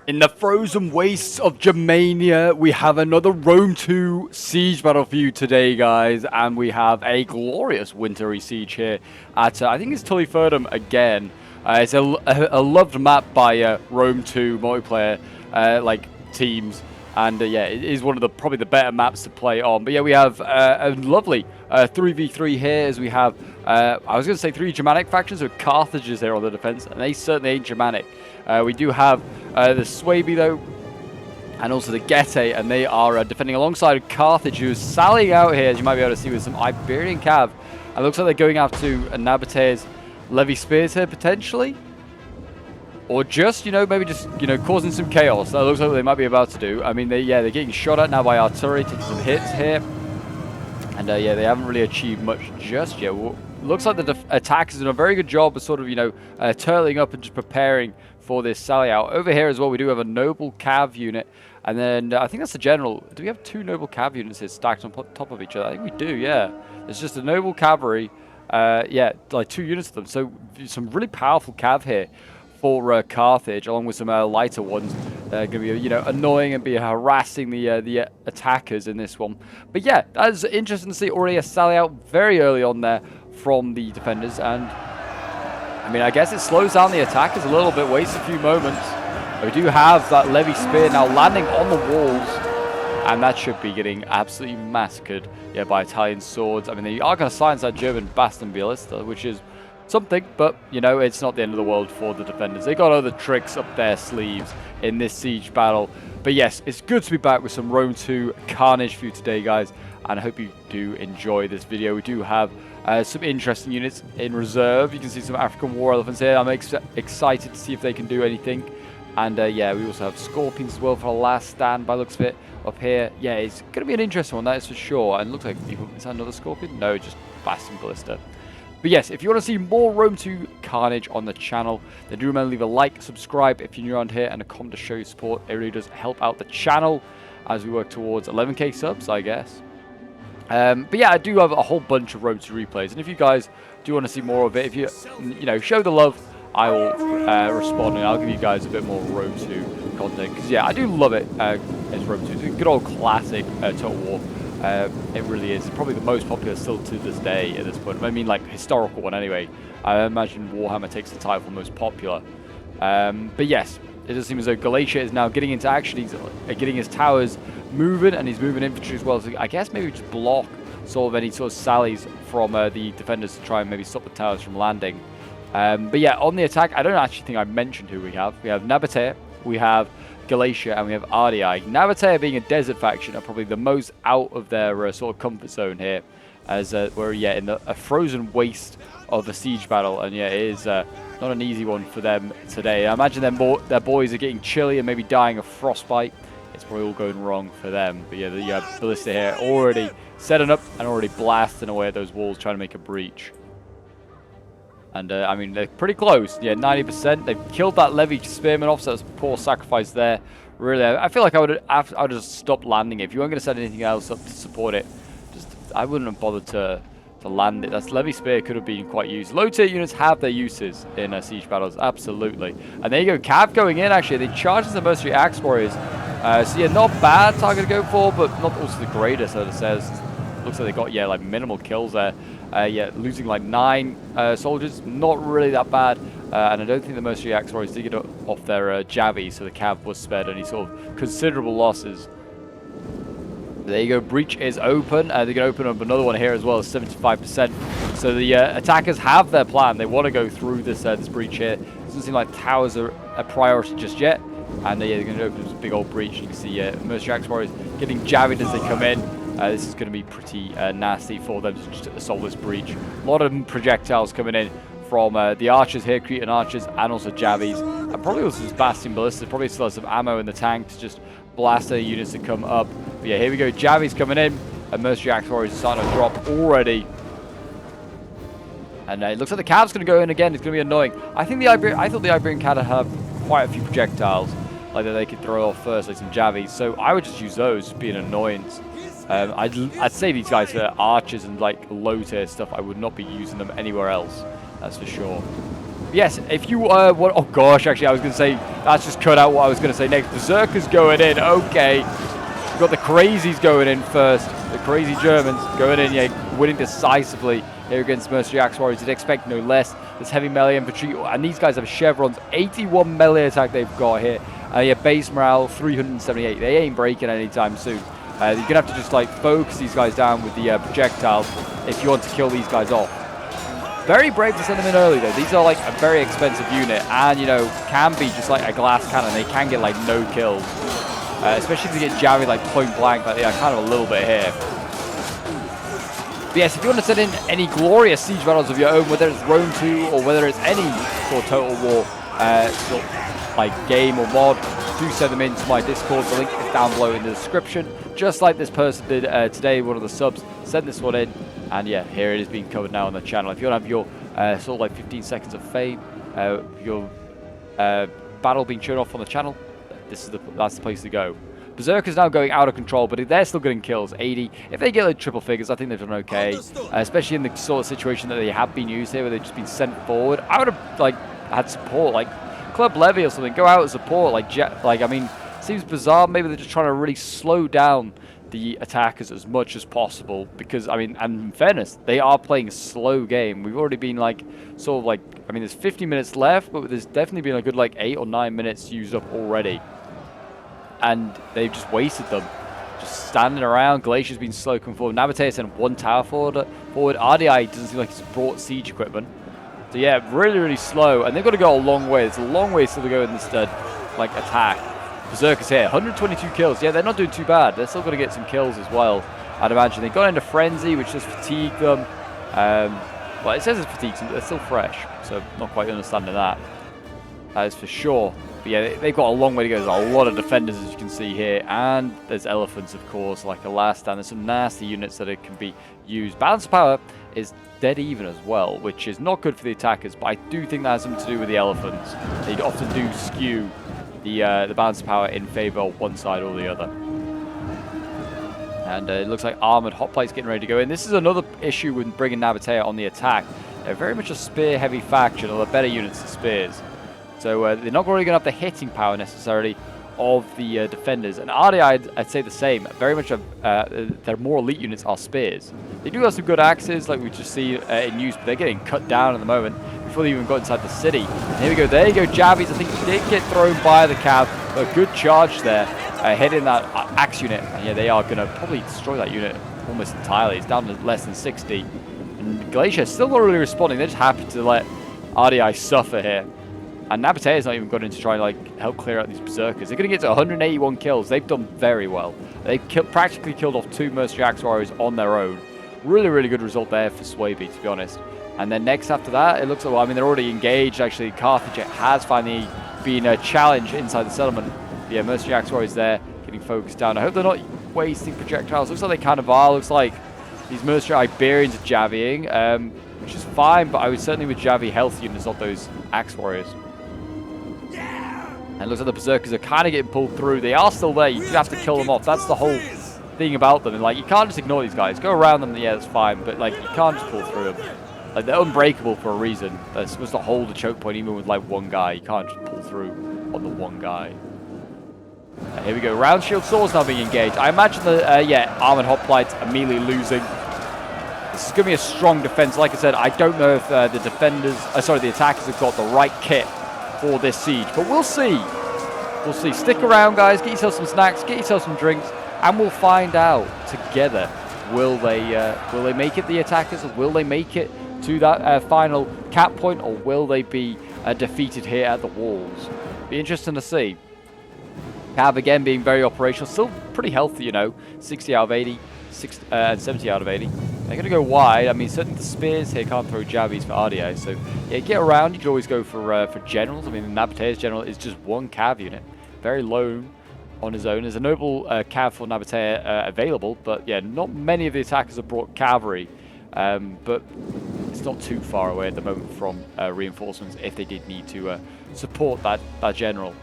In the frozen wastes of Germania, we have another Rome 2 siege battle for you today, guys, and we have a glorious wintery siege here at, I think it's Tullyferdum again. It's a loved map by Rome 2 multiplayer teams, and yeah, it is one of the probably the better maps to play on. But yeah, we have a lovely 3v3 here, as we have, I was going to say 3 Germanic factions, so Carthage is here on the defense, and they certainly ain't Germanic. We do have the Swaby, though, and also the Getae, and they are defending alongside Carthage, who is sallying out here, as you might be able to see, with some Iberian cav. And it looks like they're going after Nabatea's Levy Spears here, potentially. Or just, maybe just, causing some chaos. That looks like what they might be about to do. I mean, they're getting shot at now by artillery, taking some hits here. And yeah, they haven't really achieved much just yet. Well, looks like the attackers are doing a very good job of sort of, turtling up and just preparing for this sally out. Over here as well, we do have a noble cav unit. And then I think that's the general. Do we have 2 noble cav units here stacked on top of each other? I think we do, yeah. It's just a noble cavalry. Yeah, like 2 units of them. So some really powerful cav here for Carthage, along with some lighter ones. They're going to be, annoying and be harassing the attackers in this one. But yeah, that's interesting to see already a sally out very early on there from the defenders. And I mean, I guess it slows down the attackers a little bit, wastes a few moments. We do have that Levy Spear now landing on the walls, and that should be getting absolutely massacred, yeah, by Italian swords. I mean, they are going to silence that German Bastion Ballista, which is something, but, it's not the end of the world for the defenders. They got other tricks up their sleeves in this siege battle. But yes, it's good to be back with some Rome 2 carnage for you today, guys, and I hope you do enjoy this video. We do have some interesting units in reserve. You can see some African war elephants here. I'm excited to see if they can do anything. And yeah, we also have scorpions as well for our last stand by looks of it up here. Yeah, it's going to be an interesting one, that is for sure. And it looks like, is that another scorpion? No, just Bastion Ballista. But yes, if you want to see more Rome 2 carnage on the channel, then do remember to leave a like, subscribe if you're new around here, and a comment to show your support. It really does help out the channel as we work towards 11k subs, I guess. But yeah, I do have a whole bunch of Rome 2 replays, and if you guys do want to see more of it, if you, show the love, I will respond, and I'll give you guys a bit more Rome 2 content, because yeah, I do love it as Rome 2. It's a good old classic Total War. It really is. It's probably the most popular still to this day at this point. I mean, like, historical one anyway. I imagine Warhammer takes the title for most popular. But yes, it does seem as though Galatia is now getting into action. He's getting his towers moving, and he's moving infantry as well. So I guess maybe just block sort of any sort of sallies from the defenders to try and maybe stop the towers from landing. But yeah, on the attack, I don't actually think I mentioned who we have. We have Nabatea, we have Galatia, and we have RDI. Nabatea, being a desert faction, are probably the most out of their sort of comfort zone here, as we're in a frozen waste of a siege battle, and yeah, it is not an easy one for them today. I imagine their boys are getting chilly and maybe dying of frostbite. It's probably all going wrong for them. But yeah, you have Ballista here already setting up and already blasting away at those walls, trying to make a breach. And, I mean, they're pretty close. Yeah, 90%. They've killed that Levy Spearman off, so that's a poor sacrifice there. Really, I feel like I would just stop landing it. If you weren't going to set anything else up to support it, I wouldn't have bothered to land it. That Levy Spear could have been quite used. Low-tier units have their uses in siege battles, absolutely. And there you go, Cav going in, actually. They charge the Mercenary Axe Warriors. So, yeah, not bad target to go for, but not also the greatest, as it says. Looks like they got, yeah, like minimal kills there. Yeah, losing like 9 soldiers, not really that bad. And I don't think the Mercenary Axe Warriors did get off their Javi, so the Cav was spared any sort of considerable losses. There you go, breach is open. They're going to open up another one here as well, 75%. So the attackers have their plan. They want to go through this breach here. It doesn't seem like towers are a priority just yet. And yeah, they're going to open this big old breach. You can see Mercenary Axe Warriors getting jabbed as they come in. This is going to be pretty nasty for them to just assault this breach. A lot of projectiles coming in from the archers here, Cretan archers, and also Javies. And probably also this Bastion Ballista. Probably still has some ammo in the tank to just blast any units that come up. But yeah, here we go. Javies coming in. And Mercenary Axe Warriors are starting to drop already. And it looks like the Cav's going to go in again. It's going to be annoying. I thought the Iberian Cav had quite a few projectiles like that they could throw off first, like some Javies. So I would just use those to be an annoyance. I'd say these guys are archers and like low tier stuff. I would not be using them anywhere else, that's for sure. Yes, if you want... Oh, gosh, actually, I was going to say... That's just cut out what I was going to say next. Berserkers going in. Okay. We've got the crazies going in first. The crazy Germans going in, yeah, winning decisively here against Mercenary Axe Warriors. You'd expect no less. There's heavy melee infantry, and these guys have chevrons. 81 melee attack they've got here. Yeah, base morale 378. They ain't breaking anytime soon. You're going to have to just, like, focus these guys down with the projectiles if you want to kill these guys off. Very brave to send them in early, though. These are, like, a very expensive unit, and, you know, can be just like a glass cannon. They can get, like, no kills. Especially if they get jammed, like, point blank, like they are kind of a little bit here. But yes, if you want to send in any glorious siege battles of your own, whether it's Rome 2 or whether it's any sort of Total War sort of, like, game or mod, do send them into my Discord. The link is down below in the description. Just like this person did today, one of the subs, send this one in. And yeah, here it is being covered now on the channel. If you want to have your sort of like 15 seconds of fame, your battle being shown off on the channel, that's the place to go. Berserker's now going out of control, but they're still getting kills, 80. If they get like triple figures, I think they've done okay. Especially in the sort of situation that they have been used here, where they've just been sent forward. I would have like had support, like Club Levy or something. Go out and support, like I mean, seems bizarre. Maybe they're just trying to really slow down the attackers as much as possible, because I mean, and in fairness, they are playing a slow game. We've already been like sort of like, I mean, there's 50 minutes left, but there's definitely been a good like 8 or 9 minutes used up already, and they've just wasted them, just standing around. Galatia's been slow coming forward. Nabatea sent one tower forward. RDI doesn't seem like he's brought siege equipment, so yeah, really slow, and they've got to go a long way. It's a long way still to go in this like attack. Berserkers here, 122 kills. Yeah, they're not doing too bad. They're still going to get some kills as well, I'd imagine. They got into Frenzy, which does fatigue them. Well, it says it fatigues them, but they're still fresh, so not quite understanding that. That is for sure. But yeah, they've got a long way to go. There's a lot of defenders, as you can see here, and there's elephants, of course, like a last stand. There's some nasty units that it can be used. Balance of power is dead even as well, which is not good for the attackers, but I do think that has something to do with the elephants. They often do skew the balance of power in favor of one side or the other. And it looks like armored hoplites getting ready to go in. This is another issue with bringing Nabatea on the attack. They're very much a spear heavy faction, or the better units than spears, so they're not really going to have the hitting power necessarily of the defenders. And RDI, I'd say the same. Very much their more elite units are spears. They do have some good axes, like we just see in use, but they're getting cut down at the moment before they even got inside the city. And here we go. There you go, Jabbies. I think he did get thrown by the cab. A good charge there, hitting that axe unit. And yeah, they are going to probably destroy that unit almost entirely. It's down to less than 60. And Galatia is still not really responding. They're just happy to let RDI suffer here. And Nabatea has not even got in to try and like help clear out these berserkers. They're going to get to 181 kills. They've done very well. They've practically killed off 2 Mercenary Axe Warriors on their own. Really good result there for Swaby, to be honest. And then next after that, it looks like, well, I mean, they're already engaged. Actually, Carthage has finally been challenged inside the settlement. Yeah, Mercenary Axe Warriors there, getting focused down. I hope they're not wasting projectiles. Looks like they kind of are. Looks like these Mercenary Iberians are jabbing, which is fine, but I would certainly with Javi health units, not those Axe Warriors. And it looks like the Berserkers are kind of getting pulled through. They are still there. You do have to kill them off. That's the whole thing about them. And like, you can't just ignore these guys. Go around them, yeah, that's fine. But like, you can't just pull through them. Like, they're unbreakable for a reason. They're supposed to hold a choke point even with like one guy. You can't just pull through on the one guy. Here we go. Round shield swords now being engaged. I imagine the yeah, armored hoplites immediately losing. This is going to be a strong defense. Like I said, I don't know if the defenders, sorry, the attackers have got the right kit for this siege, but we'll see. We'll see. Stick around, guys. Get yourself some snacks, get yourself some drinks, and we'll find out together. Will they make it, the attackers, or will they make it to that final cap point, or will they be defeated here at the walls? Be interesting to see. Cav again being very operational, still pretty healthy, you know, 60 out of 80, and 70 out of 80. They're going to go wide. I mean, certainly the spears here can't throw jabbies for RDA. So, yeah, get around. You could always go for generals. I mean, Nabatea's general is just one cav unit. Very low on his own. There's a noble cav for Nabatea available, but, yeah, not many of the attackers have brought cavalry. But it's not too far away at the moment from reinforcements if they did need to support that general.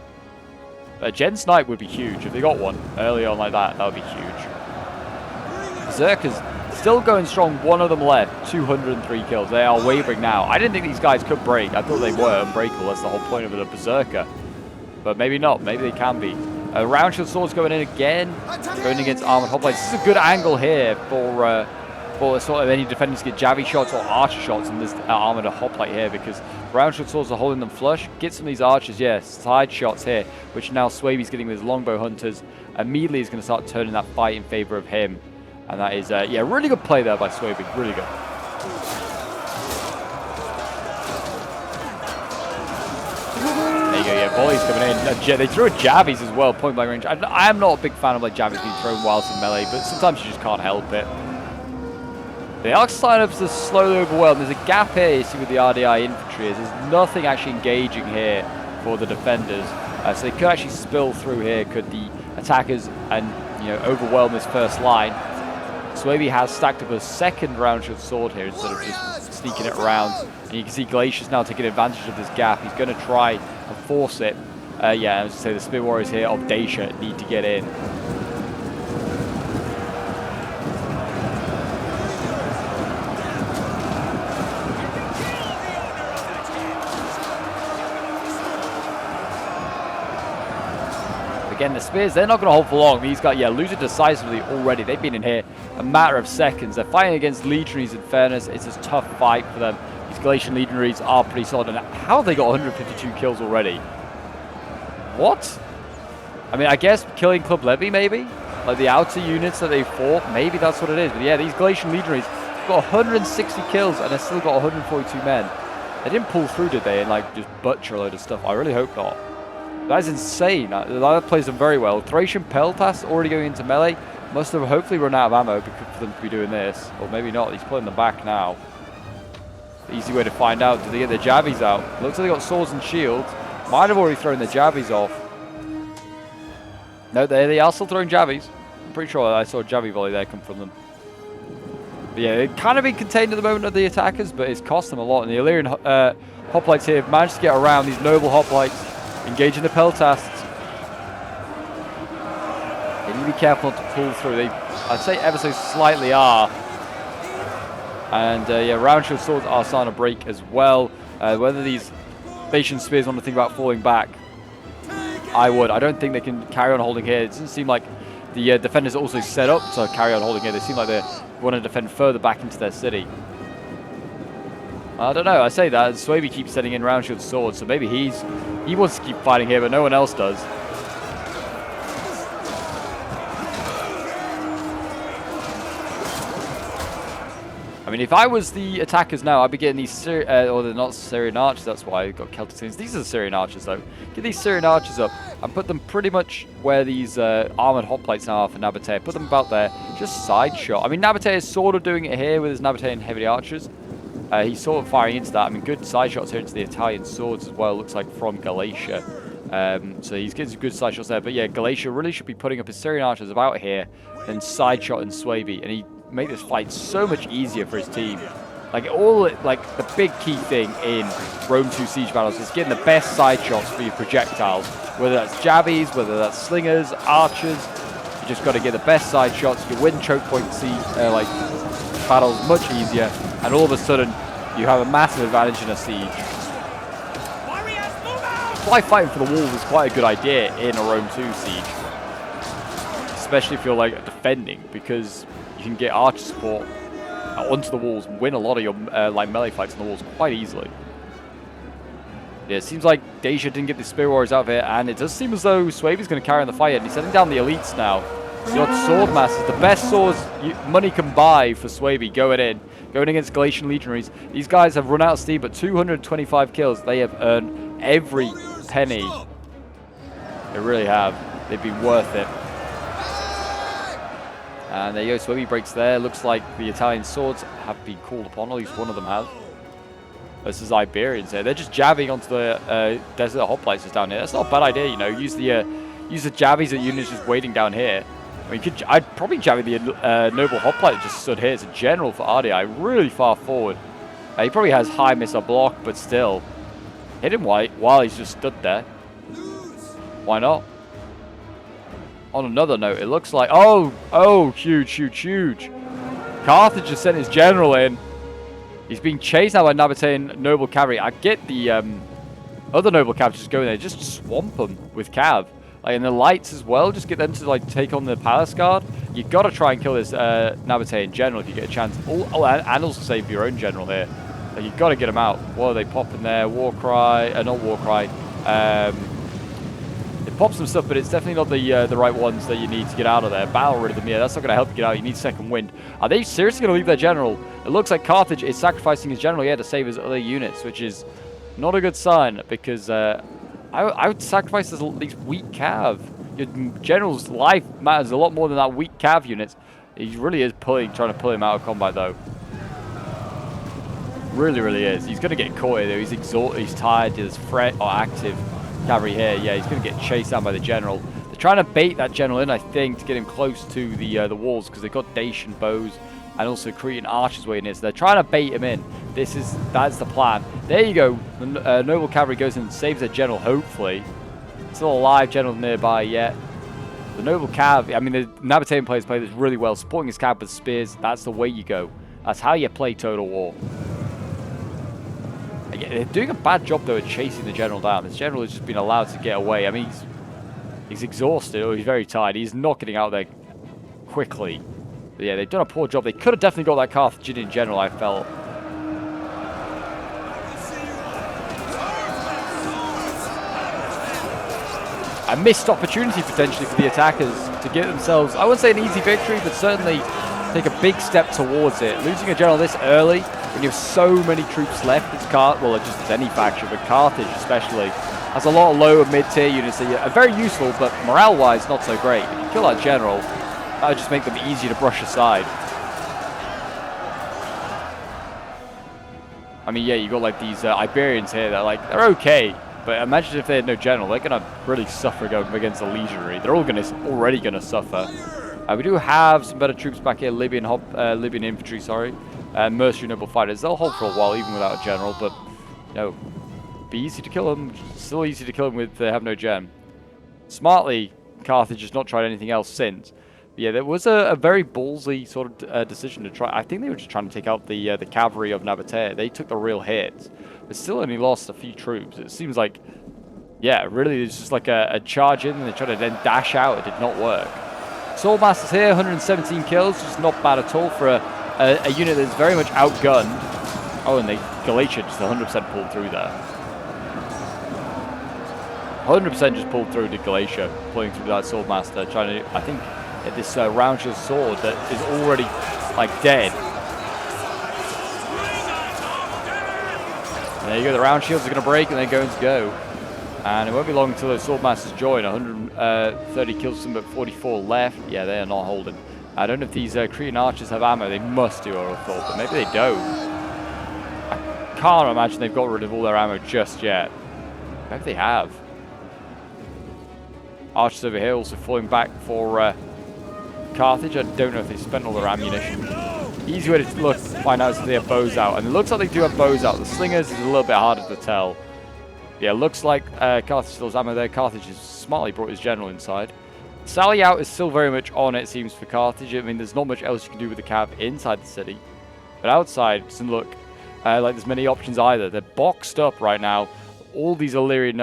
A Gen Snipe would be huge. If they got one early on like that, that would be huge. Berserkers still going strong. One of them left. 203 kills. They are wavering now. I didn't think these guys could break. I thought they were unbreakable. That's the whole point of it, a berserker. But maybe not. Maybe they can be. Round shield swords going in again. Going against armored hoplites. This is a good angle here for sort of any defenders to get jabby shots or archer shots in this armored hoplite here, because round shield swords are holding them flush. Get some of these archers, side shots here, which now Swaby's getting with his longbow hunters. Immediately is going to start turning that fight in favor of him. And that is, really good play there by Swaby. Really good. There you go, volleys coming in. They threw a jabbies as well, point blank range. I am not a big fan of like jabbies being thrown whilst in melee, but sometimes you just can't help it. The arc sign-ups are slowly overwhelmed. There's a gap here, you see, with the RDI infantry. There's nothing actually engaging here for the defenders. So they could actually spill through here, could the attackers, and overwhelm this first line. Swaby has stacked up a second round shield sword here instead of just sneaking it around. And you can see Galatians now taking advantage of this gap. He's going to try and force it. As I say, the Spear Warriors here of Dacia need to get in. Again, the spears, they're not going to hold for long. These guys, losing decisively already. They've been in here a matter of seconds. They're fighting against legionaries, in fairness. It's a tough fight for them. These Galatian legionaries are pretty solid. And how have they got 152 kills already? What? I mean, I guess killing Club Levy, maybe? Like the outer units that they fought, maybe that's what it is. But yeah, these Galatian legionaries got 160 kills and they've still got 142 men. They didn't pull through, did they? And like just butcher a load of stuff. I really hope not. That is insane. That plays them very well. Thracian Peltas already going into melee. Must have hopefully run out of ammo for them to be doing this. Or maybe not. He's pulling them back now. The easy way to find out. Do they get their jabbies out? Looks like they got swords and shields. Might have already thrown their jabbies off. No, they are still throwing jabbies. I'm pretty sure I saw a jabby volley there come from them. But yeah, they've kind of been contained at the moment of the attackers, but it's cost them a lot. And the Illyrian hoplites here have managed to get around these noble hoplites. Engaging the Peltasts. They need to be careful not to pull through. They, I'd say, ever so slightly are. And round shield swords are starting to break as well. Whether these Dacian spears want to think about falling back, I would. I don't think they can carry on holding here. It doesn't seem like the defenders are also set up to carry on holding here. They seem like they want to defend further back into their city. I don't know, I say that, Swaby keeps sending in round shield swords, so maybe he wants to keep fighting here, but no one else does. I mean, if I was the attackers now, I'd be getting these, or they're not Syrian archers, that's why I got Celtic Saints. These are the Syrian archers, though. Get these Syrian archers up and put them pretty much where these armored hoplites now are for Nabatea. Put them about there, just side shot. I mean, Nabatea is sort of doing it here with his Nabatean heavy archers. He's sort of firing into that. I mean, good side shots here into the Italian swords as well, looks like from Galatia. So he's getting some good side shots there. But yeah, Galatia really should be putting up his Syrian archers about here, then side shot in Swaby. And he made this fight so much easier for his team. Like the big key thing in Rome 2 siege battles is getting the best side shots for your projectiles. Whether that's jabbies, whether that's slingers, archers. You just got to get the best side shots. You win choke point battles much easier. And all of a sudden, you have a massive advantage in a siege. Fly fighting for the walls is quite a good idea in a Rome 2 siege. Especially if you're like defending, because you can get archer support onto the walls and win a lot of your melee fights on the walls quite easily. Yeah, it seems like Dacia didn't get the Spear Warriors out of it, and it does seem as though Swaby's going to carry on the fight, and he's setting down the elites now. You got Sword Masters, the best swords money can buy for Swaby going against Galatian legionaries. These guys have run out of steam, but 225 kills. They have earned every penny. They really have. They've been worth it. And there you go, Swaby breaks there. Looks like the Italian swords have been called upon, at least one of them has. Versus Iberians here. They're just jabbing onto the desert hoplites down here. That's not a bad idea, you know. Use the jabbies that units just waiting down here. I mean, I'd probably jab the noble hoplite that just stood here as a general for RDI, really far forward. He probably has high missile block, but still. Hit him while he's just stood there. Why not? On another note, it looks like... Oh, huge, huge, huge. Carthage just sent his general in. He's being chased now by Nabatean noble cavalry. I get the other noble cav just go in there, just swamp them with cav. Like, and the lights as well, just get them to like take on the palace guard. You gotta try and kill this Nabatean general if you get a chance. And also save your own general here. Like, you gotta get him out. What are they popping there? Warcry, not Warcry. It pops some stuff, but it's definitely not the right ones that you need to get out of there. Battle rhythm, yeah, that's not gonna help you get out. You need second wind. Are they seriously gonna leave their general? It looks like Carthage is sacrificing his general, yeah, to save his other units, which is not a good sign, because I would sacrifice these weak cav. Your general's life matters a lot more than that weak cav units. He really is trying to pull him out of combat, though. Really, really is. He's going to get caught here. He's exhausted. He's tired. There's threat or active cavalry here. Yeah, he's going to get chased down by the general. They're trying to bait that general in, I think, to get him close to the walls, because they've got Dacian bows and also Cretan archers waiting here. So they're trying to bait him in. That's the plan. There you go. The noble cavalry goes in and saves their general, hopefully. Still a live general nearby yet. The noble cav, I mean, the Nabatean players play this really well, supporting his cav with spears. That's the way you go. That's how you play Total War. They're doing a bad job, though, at chasing the general down. This general has just been allowed to get away. I mean, he's exhausted, or he's very tired. He's not getting out there quickly. But yeah, they've done a poor job. They could have definitely got that Carthaginian general, I felt. A missed opportunity, potentially, for the attackers to get themselves, I wouldn't say an easy victory, but certainly take a big step towards it. Losing a general this early, when you have so many troops left, it's well, just as any faction, but Carthage especially, has a lot of low and mid-tier units that are very useful, but morale-wise, not so great. If you kill that general, that would just make them easier to brush aside. I mean, yeah, you got like these Iberians here that they're okay, but imagine if they had no general, they're gonna really suffer going against a legionary. They're already gonna suffer. We do have some better troops back here, Libyan infantry, sorry, mercenary noble fighters. They'll hold for a while even without a general, but you know, be easy to kill them. Still easy to kill them with have no gen. Smartly, Carthage has not tried anything else since. Yeah, there was a very ballsy sort of decision to try. I think they were just trying to take out the cavalry of Nabatea. They took the real hits, but still only lost a few troops. It seems like, yeah, really it's just like a charge in and they tried to then dash out. It did not work. Swordmasters here, 117 kills, just not bad at all for a unit that's very much outgunned. Oh, and Galatia just 100% pulled through there. 100% just pulled through to Galatia, pulling through that Swordmaster, trying to, I think, this round shield sword that is already dead. And there you go, the round shields are going to break and they're going to go. And it won't be long until those swordmasters join. 130 kills them, but 44 left. Yeah, they are not holding. I don't know if these Cretan archers have ammo. They must do, I would have thought, but maybe they don't. I can't imagine they've got rid of all their ammo just yet. Maybe they have. Archers over here also falling back for Carthage. I don't know if they spent all their ammunition. Easy way to look, find out if they have bows out. And it looks like they do have bows out. The slingers is a little bit harder to tell. Yeah, looks like Carthage still has ammo there. Carthage has smartly brought his general inside. Sally out is still very much on, it seems, for Carthage. I mean, there's not much else you can do with the cav inside the city. But outside, it doesn't look like there's many options either. They're boxed up right now. All these Illyrian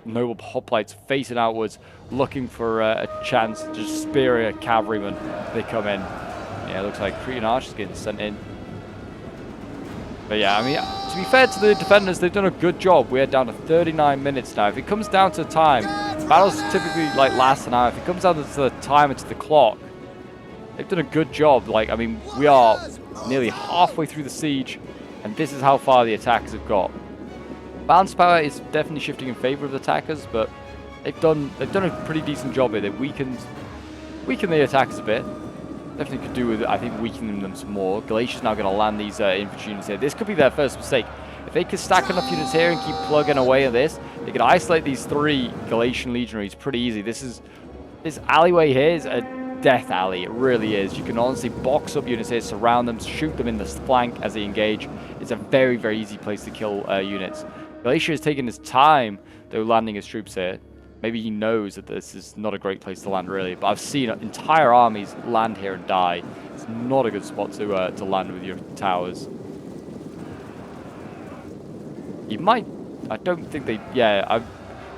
noble hoplites facing outwards, looking for a chance to just spear a cavalryman if they come in. Yeah, it looks like Cretan archers getting sent in. But yeah, I mean, to be fair to the defenders, they've done a good job. We're down to 39 minutes now. If it comes down to time, battles typically last an hour. If it comes down to the time and to the clock, they've done a good job. I mean, we are nearly halfway through the siege, and this is how far the attackers have got. Balance power is definitely shifting in favor of the attackers, but they've done a pretty decent job here. They've weakened the attackers a bit. Definitely could do with, I think, weakening them some more. Galatia's now going to land these infantry units here. This could be their first mistake. If they could stack enough units here and keep plugging away at this, they could isolate these 3 Galatian legionaries pretty easy. This alleyway here is a death alley. It really is. You can honestly box up units here, surround them, shoot them in the flank as they engage. It's a very, very easy place to kill units. Galatia is taking his time, though, landing his troops here. Maybe he knows that this is not a great place to land, really. But I've seen entire armies land here and die. It's not a good spot to land with your towers. You might... I don't think they... Yeah, I've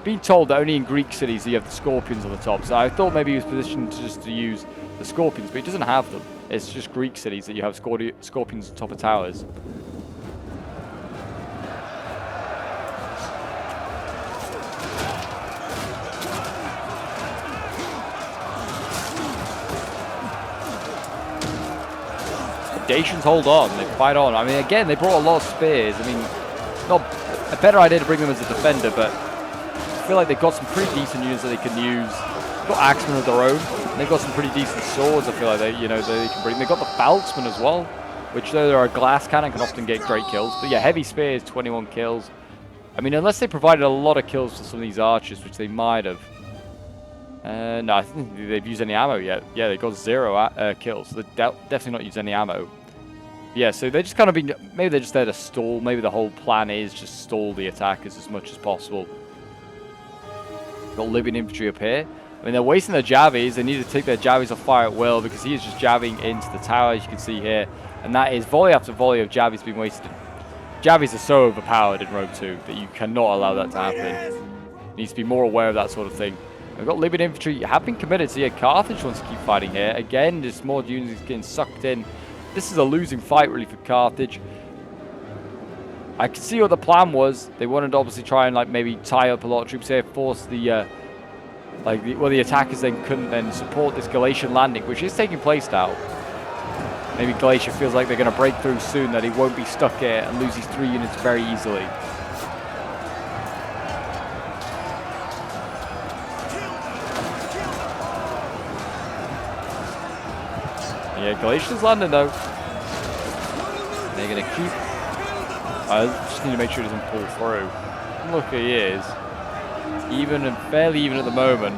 been told that only in Greek cities you have the scorpions on the top. So I thought maybe he was positioned to use the scorpions, but he doesn't have them. It's just Greek cities that you have scorpions on top of towers. Galatians hold on, they fight on. I mean, again, they brought a lot of spears. I mean, not a better idea to bring them as a defender, but I feel like they've got some pretty decent units that they can use. They've got axemen of their own. And they've got some pretty decent swords. I feel like they can bring. They've got the falxmen as well, which though they're a glass cannon can often get great kills. But yeah, heavy spears, 21 kills. I mean, unless they provided a lot of kills for some of these archers, which they might have. No, I don't think they've used any ammo yet. Yeah, they got 0 kills. So they've definitely not used any ammo. Yeah, so they're just kind of been... Maybe they're just there to stall. Maybe the whole plan is just stall the attackers as much as possible. Got Libyan infantry up here. I mean, they're wasting their javies. They need to take their javies off fire at will because he is just jabbing into the tower, as you can see here. And that is volley after volley of javies being wasted. Javies are so overpowered in Rome 2 that you cannot allow that to happen. You need to be more aware of that sort of thing. We've got Libyan infantry have been committed, so yeah, Carthage wants to keep fighting here. Again, just more units getting sucked in. This is a losing fight, really, for Carthage. I can see what the plan was. They wanted to obviously try and, like, maybe tie up a lot of troops here, force the, the attackers then couldn't then support this Galatian landing, which is taking place now. Maybe Galatia feels like they're going to break through soon, that he won't be stuck here and lose these 3 units very easily. Yeah, Galatians landing though. They're going to keep... I just need to make sure it doesn't pull through. Look, he is. Even and fairly even at the moment.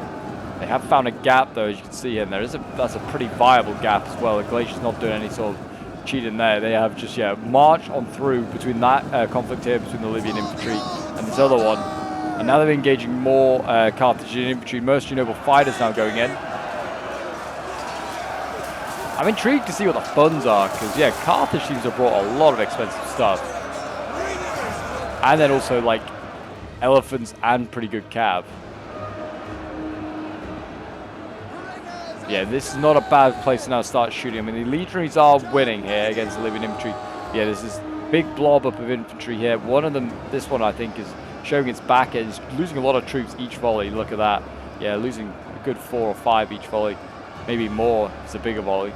They have found a gap though, as you can see here. And that's a pretty viable gap as well. The Galatians not doing any sort of cheating there. They have just, yeah, marched on through between that conflict here, between the Libyan infantry and this other one. And now they're engaging more Carthaginian infantry. Mercenary noble fighters now going in. I'm intrigued to see what the funds are, because, yeah, Carthage seems to have brought a lot of expensive stuff. And then also, like, elephants and pretty good cav. Yeah, this is not a bad place to now start shooting. I mean, the legionaries are winning here against the Libyan infantry. Yeah, there's this big blob up of infantry here. One of them, this one, I think, is showing its back end. It's losing a lot of troops each volley. Look at that. Yeah, losing a good 4 or 5 each volley. Maybe more. It's a bigger volley.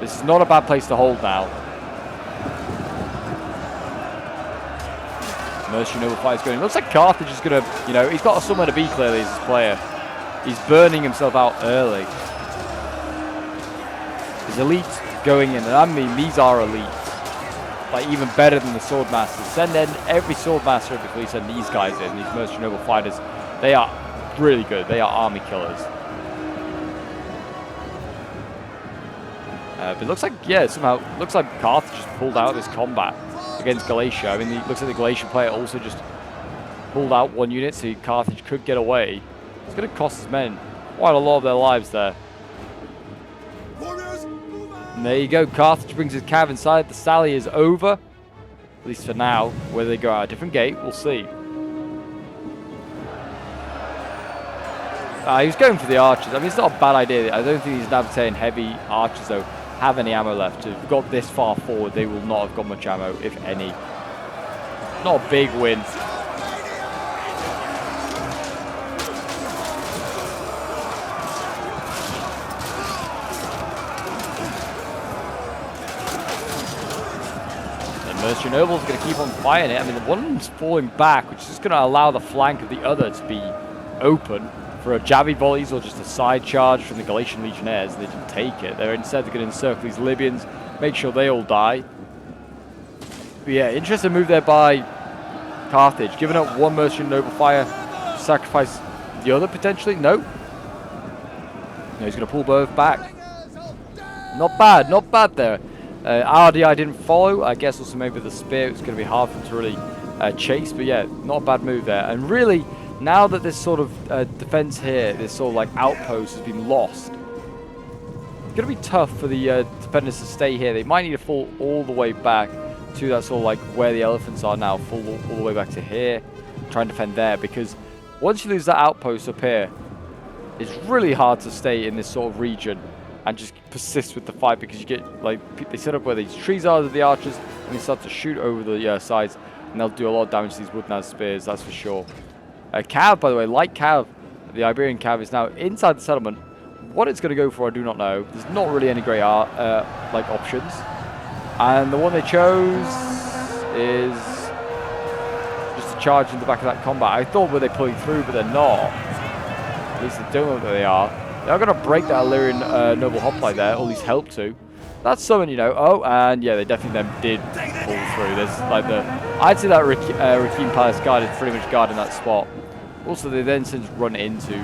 This is not a bad place to hold now. Mercenary noble fight is going. It looks like Carthage is going to, you know, he's got somewhere to be clearly as this player. He's burning himself out early. His elites going in, and I mean, these are elites. Like, even better than the swordmasters. Send in every swordmaster before you send these guys in, these mercenary noble fighters. They are really good. They are army killers. But it looks like, yeah, somehow, looks like Carthage just pulled out of this combat against Galatia. I mean, it looks like the Galatian player also just pulled out 1 unit, so Carthage could get away. It's going to cost his men quite a lot of their lives there. And there you go, Carthage brings his cav inside. The sally is over, at least for now. Whether they go out a different gate, we'll see. He was going for the archers. I mean, it's not a bad idea. I don't think these Nabatean heavy archers, though, have any ammo left. To have got this far forward, they will not have got much ammo, if any. Not a big win. And Mercenary Noble's going to keep on firing it. I mean, the one's falling back, which is just going to allow the flank of the other to be open for a javi volleys or just a side charge from the Galatian legionnaires. They didn't take it. Instead they're going to encircle these Libyans, make sure they all die. But yeah, interesting move there by Carthage, giving up 1 mercenary noble fire, sacrifice the other potentially. No, he's going to pull both back. Not bad there. RDI didn't follow. I guess also maybe the spear, it's going to be hard for him to really chase. But yeah, not a bad move there. And really, now that this sort of defense here, this sort of like outpost has been lost, it's going to be tough for the defenders to stay here. They might need to fall all the way back to that sort of like where the elephants are now, fall all the way back to here, try and defend there, because once you lose that outpost up here, it's really hard to stay in this sort of region and just persist with the fight, because you get, like, they set up where these trees are with the archers, and they start to shoot over the sides, and they'll do a lot of damage to these wood-naz spears, that's for sure. Cav, by the way, light Cav, the Iberian Cav, is now inside the settlement. What it's going to go for, I do not know. There's not really any great like options. And the one they chose is just to charge in the back of that combat. I thought were they pulling through, but they're not. At least they don't know that they are. They are going to break that Illyrian noble hoplite there, or at least help to. That's something, you know. Oh, and yeah, they definitely then did pull through. There's like I'd say that Rakim Palace guard is pretty much guarding that spot. Also, they then since run into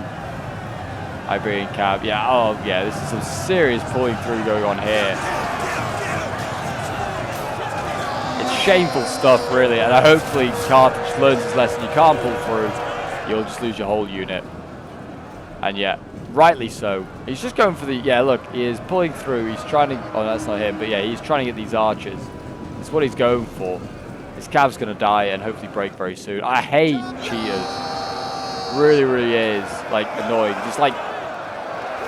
Iberian Cav. Yeah, oh yeah, this is some serious pulling through going on here. It's shameful stuff, really, and hopefully Carthage learns his lesson. You can't pull through, you'll just lose your whole unit. And yeah, rightly so. He's just going for the, yeah, look, he is pulling through. He's trying to, oh, that's not him, but yeah, he's trying to get these archers. That's what he's going for. His Cav's going to die and hopefully break very soon. I hate cheaters. Really, really is, like, annoying. Just like,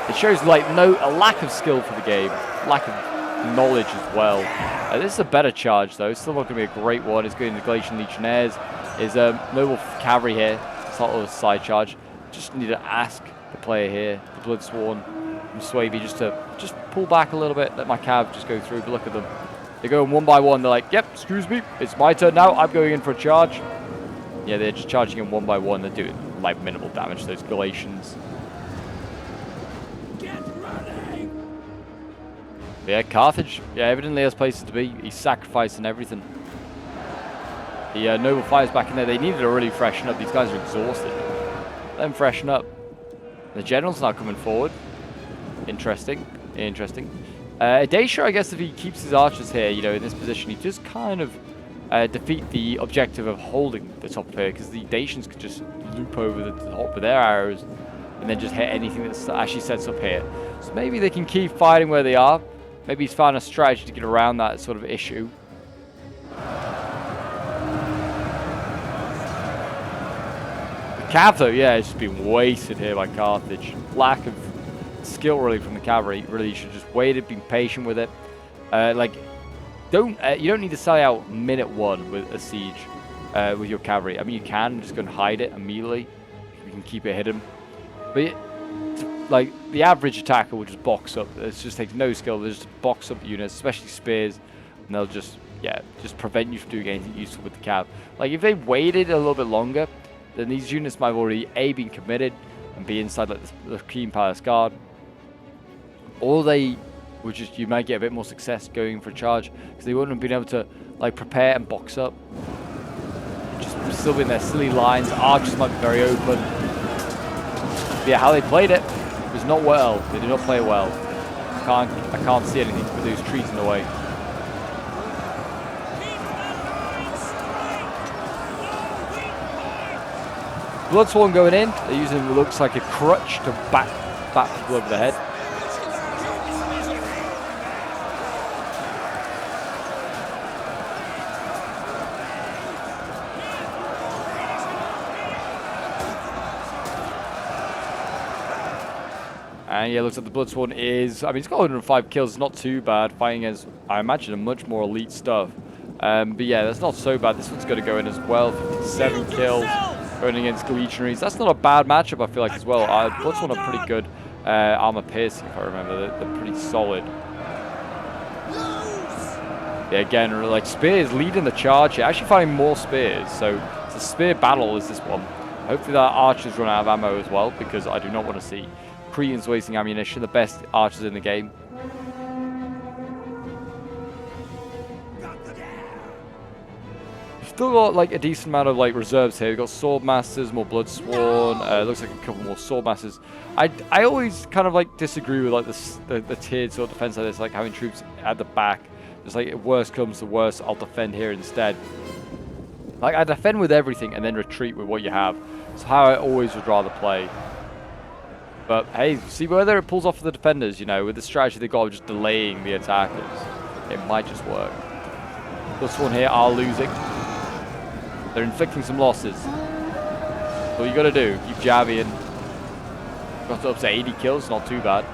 it shows, like, a lack of skill for the game. Lack of knowledge as well. This is a better charge, though. It's still not going to be a great one. It's going to Galatian legionaries. Is noble cavalry here. It's not a side charge. Just need to ask the player here, the Bloodsworn from Swavey, just to pull back a little bit, let my cav just go through. But look at them. They're going one by one. They're like, yep, excuse me, it's my turn now. I'm going in for a charge. Yeah, they're just charging in one by one. They're doing like minimal damage to those Galatians. But yeah, Carthage, yeah, evidently has places to be. He's sacrificing everything. The noble fighters back in there, they needed to really freshen up. These guys are exhausted. Let them freshen up. The general's now coming forward. Interesting. Interesting. Dacia, I guess if he keeps his archers here, you know, in this position, he just kind of defeat the objective of holding the top here, because the Dacians could just loop over the top with their arrows and then just hit anything that actually sets up here. So maybe they can keep fighting where they are. Maybe he's found a strategy to get around that sort of issue. Cav, though, yeah, it's just been wasted here by Carthage. Lack of skill, really, from the cavalry. Really, you should just wait it, be patient with it. Like, you don't need to sell out minute one with a siege with your cavalry. I mean, you can just go and hide it immediately. You can keep it hidden. But, like, the average attacker will just box up. It just takes no skill. They just box up units, especially spears, and they'll just, yeah, just prevent you from doing anything useful with the cav. Like, if they waited a little bit longer, then these units might have already A, been committed and be inside like the Keen Palace Guard. Or they would just, you might get a bit more success going for a charge, because they wouldn't have been able to like prepare and box up. Just still in their silly lines. Archers might be very open. But yeah, how they played it was not well. They did not play it well. I can't see anything with those trees in the way. Bloodsworn going in. They're using what looks like a crutch to bat people over the head. And yeah, looks like the Bloodsworn is, I mean, he's got 105 kills. It's not too bad. Fighting as, I imagine, a much more elite stuff. But yeah, that's not so bad. This one's going to go in as well. 57 kills. Going against legionaries. That's not a bad matchup, I feel like, as well. Bloodsworn are pretty good armor piercing, if I remember. They're pretty solid. Yeah, again, like, spears leading the charge here. Actually finding more spears, so it's a spear battle is this one. Hopefully that archers run out of ammo as well, because I do not want to see Cretans wasting ammunition, the best archers in the game. Still got like a decent amount of like reserves here. We've got sword masters, more bloodsworn. Looks like a couple more sword masters. I always kind of like disagree with like the tiered sort of defense like this, like having troops at the back. Just like worst comes to worst, I'll defend here instead. Like I defend with everything and then retreat with what you have. It's how I always would rather play. But hey, see whether it pulls off for the defenders, you know, with the strategy they got of just delaying the attackers. It might just work. This one here are losing. They're inflicting some losses. So all you gotta do, keep jabbing. Got up to 80 kills, not too bad.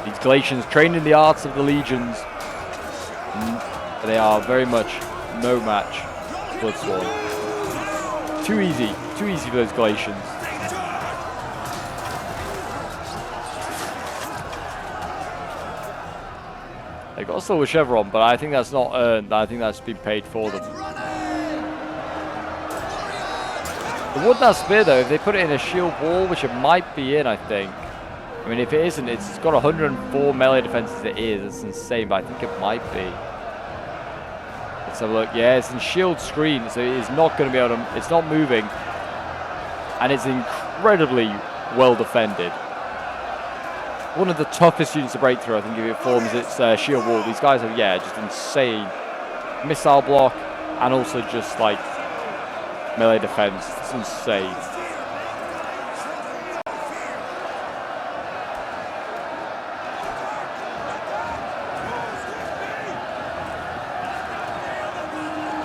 These Galatians trained in the arts of the legions. They are very much no match for Bloodsworn. Too easy for those Galatians. They got a silver chevron, but I think that's not earned. I think that's been paid for them. The wooden spear, though, if they put it in a shield wall, which it might be in, I think. I mean, if it isn't, it's got 104 melee defense as it is. It's insane, but I think it might be. Let's have a look. Yeah, it's in shield screen, so it's not going to be able to... It's not moving. And it's incredibly well defended. One of the toughest units to break through, I think, if it forms its shield wall. These guys are, yeah, just insane. Missile block, and also just, like, melee defense. It's insane.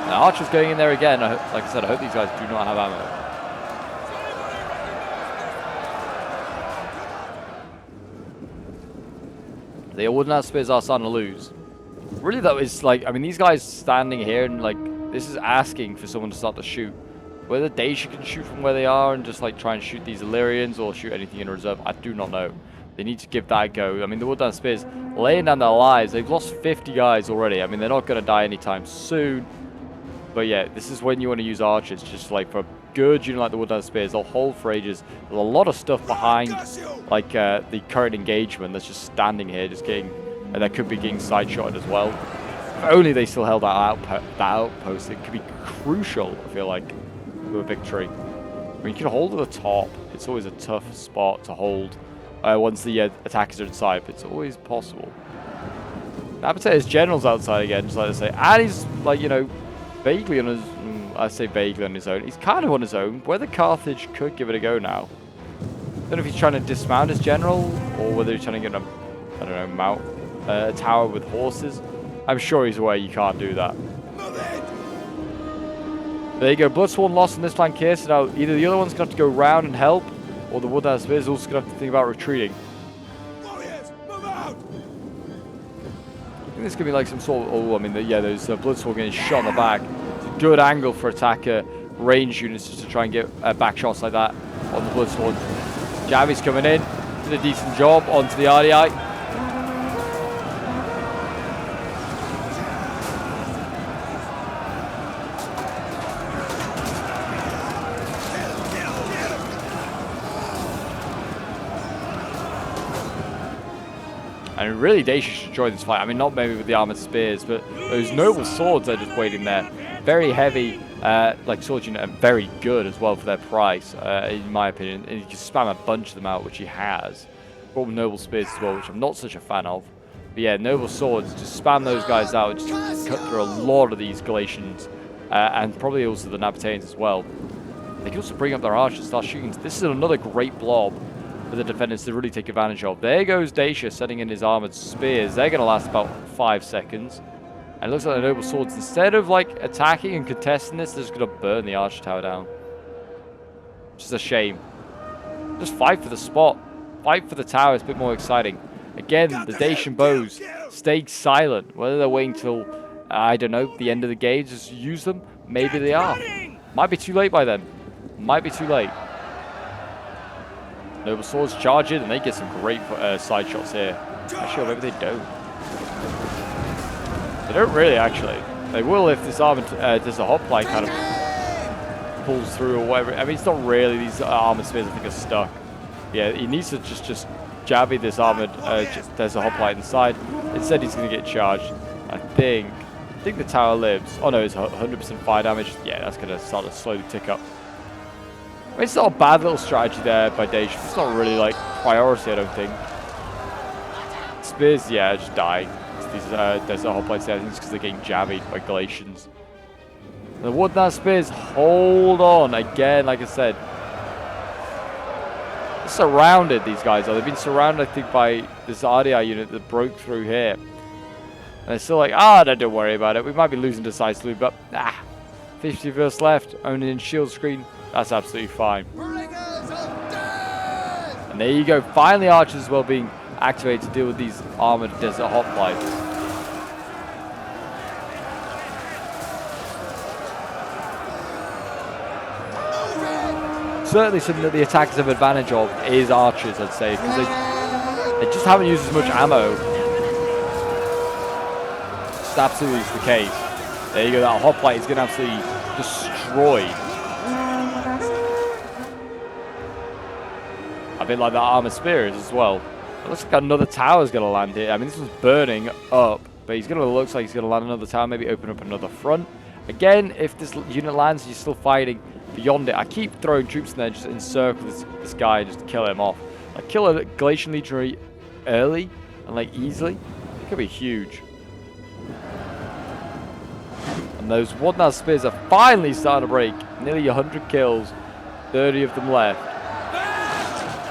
Now, Archer's going in there again. Like I said, I hope these guys do not have ammo. The wooden spears are starting to lose. Really, though, is like, I mean, these guys standing here and, like, this is asking for someone to start to shoot. Whether Dacia can shoot from where they are and just, like, try and shoot these Illyrians or shoot anything in reserve, I do not know. They need to give that a go. I mean, the wooden spears laying down their lives. They've lost 50 guys already. I mean, they're not going to die anytime soon. But yeah, this is when you want to use archers, just like for a good unit like the wooden spears. They'll hold for ages. There's a lot of stuff behind, like the current engagement that's just standing here, just getting, and that could be getting side-shotted as well. If only they still held that outpost, it could be crucial, I feel like, to a victory. I mean, you can hold at the top. It's always a tough spot to hold once the attackers are inside, but it's always possible. Appetite's general's outside again, just like I say, and he's like, you know, vaguely on his, I say vaguely on his own. He's kind of on his own. Whether Carthage could give it a go now. I don't know if he's trying to dismount his general or whether he's trying to get a, I don't know, mount a tower with horses. I'm sure he's aware you can't do that. There you go. Bloodsworn lost in this flank here, so now either the other one's going to have to go round and help, or the Woodhouse Spears is also going to have to think about retreating. I think this could be like some sort of, oh, I mean, yeah, there's Bloodsworn getting shot in the back. It's a good angle for attacker range units just to try and get back shots like that on the Bloodsworn. Javi's coming in, did a decent job onto the RDI. And really, Dacia should join this fight. I mean, not maybe with the armored spears, but those noble swords are just waiting there. Very heavy, like swords unit, and very good as well for their price, in my opinion. And you can spam a bunch of them out, which he has. Brought noble spears as well, which I'm not such a fan of. But yeah, noble swords, just spam those guys out, just cut through a lot of these Galatians, and probably also the Nabateans as well. They can also bring up their archers, start shooting. This is another great blob for the defenders to really take advantage of. There goes Dacia setting in his armored spears. They're going to last about 5 seconds. And it looks like the noble swords, instead of like attacking and contesting this, they're just going to burn the archer tower down. Which is a shame. Just fight for the spot. Fight for the tower. It's a bit more exciting. Again, the Dacian bows stayed silent. Whether they're waiting till, I don't know, the end of the game, just use them. Maybe they are. Might be too late by then. Might be too late. Noble swords charge in, and they get some great side shots here. Actually, maybe they don't. They don't really, actually. They will if this armored, there's a hoplite kind of pulls through or whatever. I mean, it's not really. These armored spears, I think, are stuck. Yeah, he needs to just jabby this armored. There's a hoplite inside. Instead, he's going to get charged. I think the tower lives. Oh no, it's 100% fire damage. Yeah, that's going to start to slowly tick up. I mean, it's not a bad little strategy there by Dacia. It's not really like priority, I don't think. spears, yeah, just die. These desert hoplites, I think it's because they're getting jabbied by Galatians. The wooden spears, hold on. Again, like I said, they're surrounded, these guys are. They've been surrounded, I think, by this RDI unit that broke through here. And they're still like, don't worry about it. We might be losing decisively, but 50 verse left, only in shield screen. That's absolutely fine. And there you go. Finally, archers as well being activated to deal with these armored desert hoplites. Certainly something that the attackers have advantage of is archers, I'd say, because they just haven't used as much ammo. Just absolutely is the case. There you go, that hoplite is going to absolutely destroy. A bit like that armored spears as well. It looks like another tower is going to land here. I mean, this was burning up, but looks like he's going to land another tower, maybe open up another front. Again, if this unit lands, you're still fighting beyond it. I keep throwing troops in there, just encircle this guy, just to kill him off. Like, kill a Galatian legionary early and like easily. It could be huge. And those wooden spears are finally starting to break. Nearly 100 kills, 30 of them left.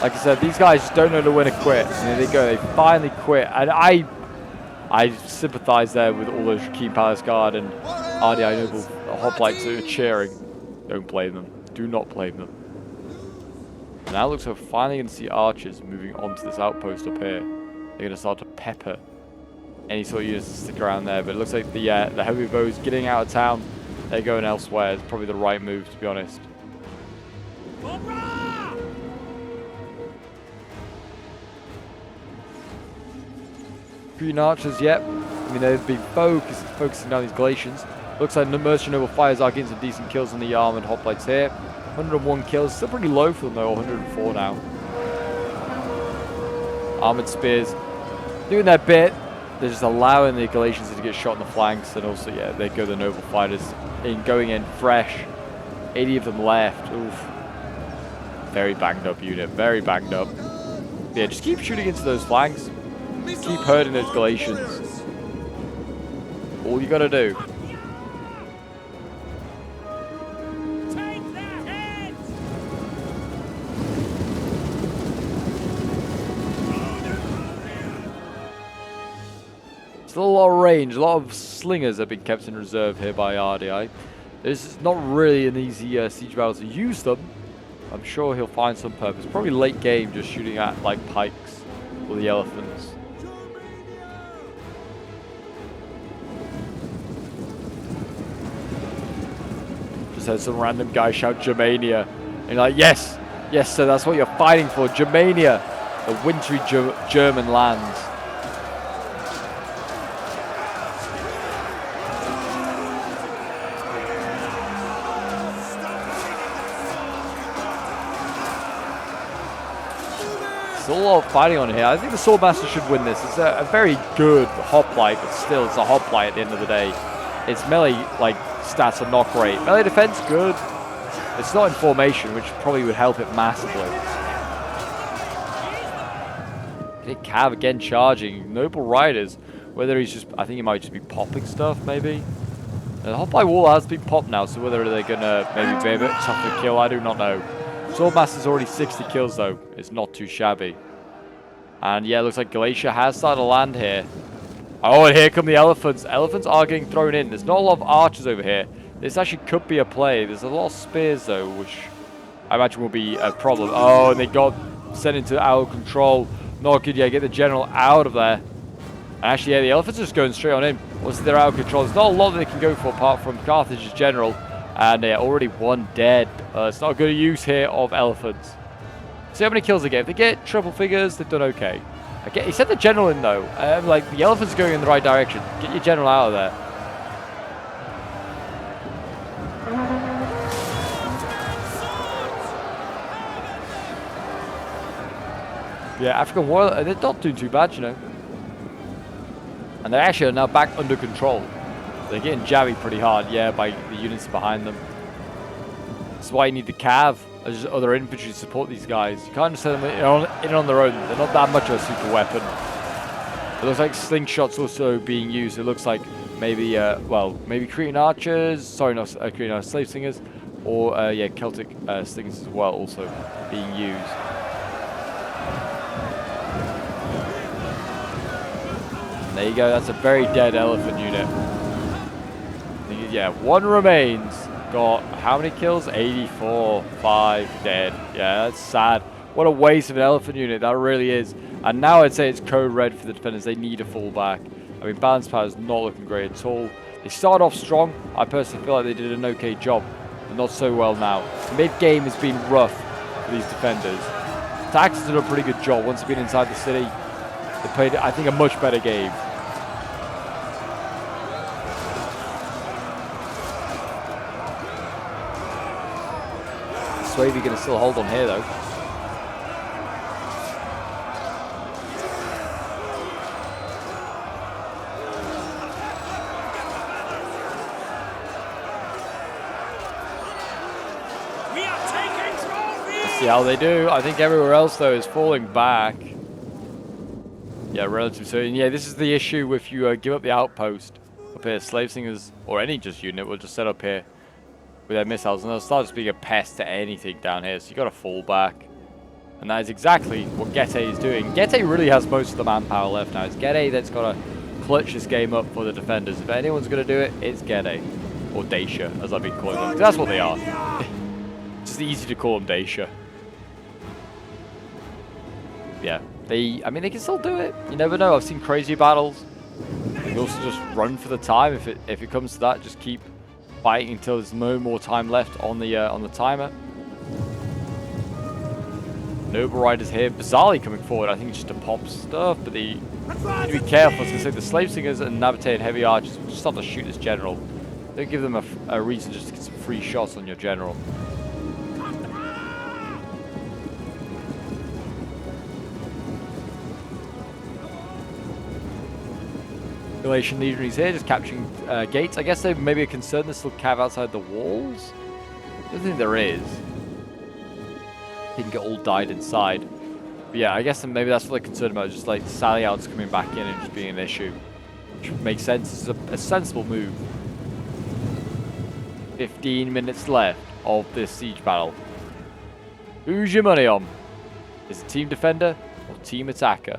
Like I said, these guys just don't know when to quit. And there they go, they finally quit. And I sympathize there with all those Keen Palace Guard and RDI Noble hoplites who are cheering. Don't blame them. Do not blame them. Now it looks like we're finally going to see archers moving onto this outpost up here. They're going to start to pepper any sort of units to stick around there. But it looks like the heavy bows getting out of town. They're going elsewhere. It's probably the right move, to be honest. Green archers, yep. I mean, they've been focusing on these Galatians. Looks like the mercenary noble fires are getting some decent kills on the armored hoplites here. 101 kills, still pretty low for them though, 104 now. Armored spears doing their bit. They're just allowing the Galatians to get shot in the flanks, and also, yeah, they go the noble fighters going in fresh. 80 of them left. Oof. Very banged up unit, very banged up. Yeah, just keep shooting into those flanks. Keep hurting those Galatians. All you gotta do. Still a lot of range, a lot of slingers have been kept in reserve here by RDI. It's not really an easy siege battle to use them. I'm sure he'll find some purpose. Probably late game, just shooting at like pikes or the elephants. Just had some random guy shout Germania. And you're like, yes, yes, sir, that's what you're fighting for. Germania, the wintry German lands. There's a lot of fighting on here. I think the Swordmaster should win this. It's a very good hoplite, but still it's a hoplite at the end of the day. Its melee like stats are not great. Melee defense, good. It's not in formation, which probably would help it massively. Cav again charging. Noble Riders. Whether he's just, I think he might just be popping stuff, maybe. The hoplite wall has been popped now, so whether they're gonna maybe be a bit tough to kill, I do not know. Swordmaster's already 60 kills though. It's not too shabby. And yeah, it looks like Galatia has started to land here. Oh, and here come the elephants. Elephants are getting thrown in. There's not a lot of archers over here. This actually could be a play. There's a lot of spears though, which I imagine will be a problem. Oh, and they got sent into out of control. Not good. Yeah, get the general out of there. And actually, yeah, the elephants are just going straight on in. Once they're out of control, there's not a lot that they can go for apart from Carthage's general. And already one dead. It's not a good use here of elephants. See how many kills they get. If they get triple figures, they've done okay. He sent the general in though. Like the elephants are going in the right direction. Get your general out of there. Yeah, African warrior, they're not doing too bad, you know. And they actually are now back under control. They're getting jabby pretty hard, yeah, by the units behind them. That's why you need the cav as other infantry to support these guys. You can't just send them in on their own. They're not that much of a super weapon. It looks like slingshots also being used. It looks like maybe, well, maybe Cretan archers. Sorry, not Cretan slave slingers, or yeah, Celtic slingers as well, also being used. And there you go. That's a very dead elephant unit. Yeah, one remains. Got how many kills? 84. 5 dead. Yeah, that's sad. What a waste of an elephant unit. That really is. And now I'd say it's code red for the defenders. They need a fullback. I mean, balance power is not looking great at all. They started off strong. I personally feel like they did an okay job, but not so well now. Mid-game has been rough for these defenders. Tax has done a pretty good job. Once they've been inside the city, they played, I think, a much better game. Swavey going to still hold on here, though. See how they do. I think everywhere else, though, is falling back. Yeah, relative. So, yeah, this is the issue if you give up the outpost up here. Slave Singers, or any just unit, will just set up here with their missiles, and they'll start just being a pest to anything down here. So you got to fall back. And that is exactly what Gete is doing. Gete really has most of the manpower left now. It's Gete that's got to clutch this game up for the defenders. If anyone's going to do it, it's Gete. Or Dacia, as I've been calling them. That's what they are. It's just easy to call them Dacia. Yeah, I mean, they can still do it. You never know. I've seen crazy battles. You can also just run for the time if it comes to that. Just keep fighting until there's no more time left on the timer. Noble Riders here, bizarrely coming forward. I think it's just to pop stuff, but you need to be careful. I was going to say the Slave Singers and Nabatean Heavy Archers will just start to shoot this general. Don't give them a reason just to get some free shots on your general. Galatian legionaries here, just capturing gates. I guess they maybe are concerned there's still cav outside the walls. I don't think there is. He can get all died inside. But yeah, I guess maybe that's what they're concerned about, just like sally outs coming back in and just being an issue. Which makes sense. It's a sensible move. 15 minutes left of this siege battle. Who's your money on? Is it team defender or team attacker?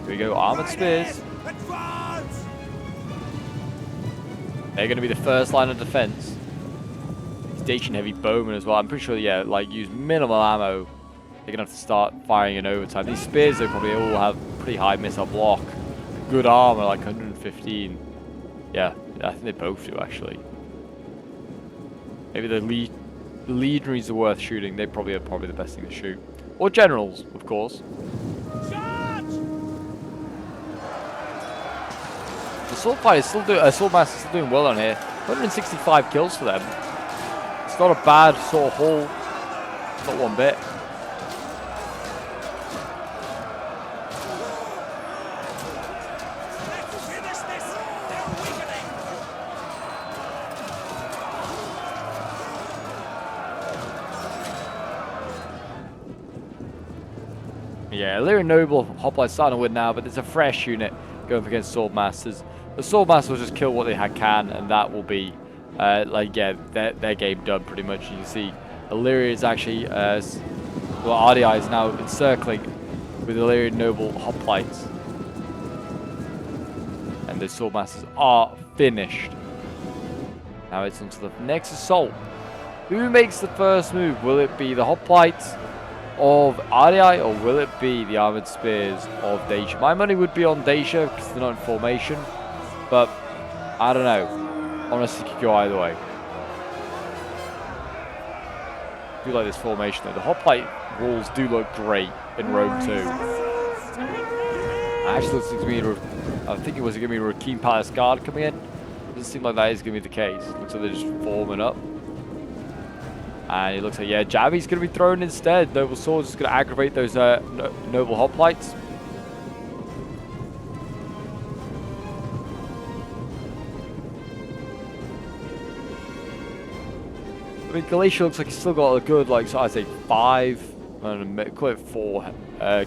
Here we go, armored spears. They're going to be the first line of defense. Station heavy bowmen as well. I'm pretty sure, yeah, like use minimal ammo. They're going to have to start firing in overtime. These spears, they probably all have pretty high missile block. Good armor, like 115. Yeah, I think they both do, actually. Maybe the legionaries are worth shooting. They probably are the best thing to shoot. Or generals, of course. The sword fight is still doing. Sword master is still doing well on here. 165 kills for them. It's not a bad sort of haul. Not one bit. Yeah, Illyrian Noble Hoplite's starting to win now, but there's a fresh unit going up against Swordmasters. The Swordmasters will just kill what they can, and that will be, like, yeah, their game done pretty much. You can see Illyria is actually, well, RDI is now encircling with Illyrian Noble Hoplites. And the Swordmasters are finished. Now it's on to the next assault. Who makes the first move? Will it be the Hoplites of RDI, or will it be the armored spears of Dacia? My money would be on Dacia because they're not in formation, but I don't know. Honestly, could go either way. I do like this formation though. The hoplite walls do look great in Rome too. Actually, looks like I think it was going to be a Rakeen Palace Guard coming in. It doesn't seem like that is going to be the case. Looks like they're just forming up. And it looks like, yeah, Javi's going to be thrown instead. Noble Swords is going to aggravate those Noble Hoplites. I mean, Galatia looks like he's still got a good, like, so I'd say 5, call it 4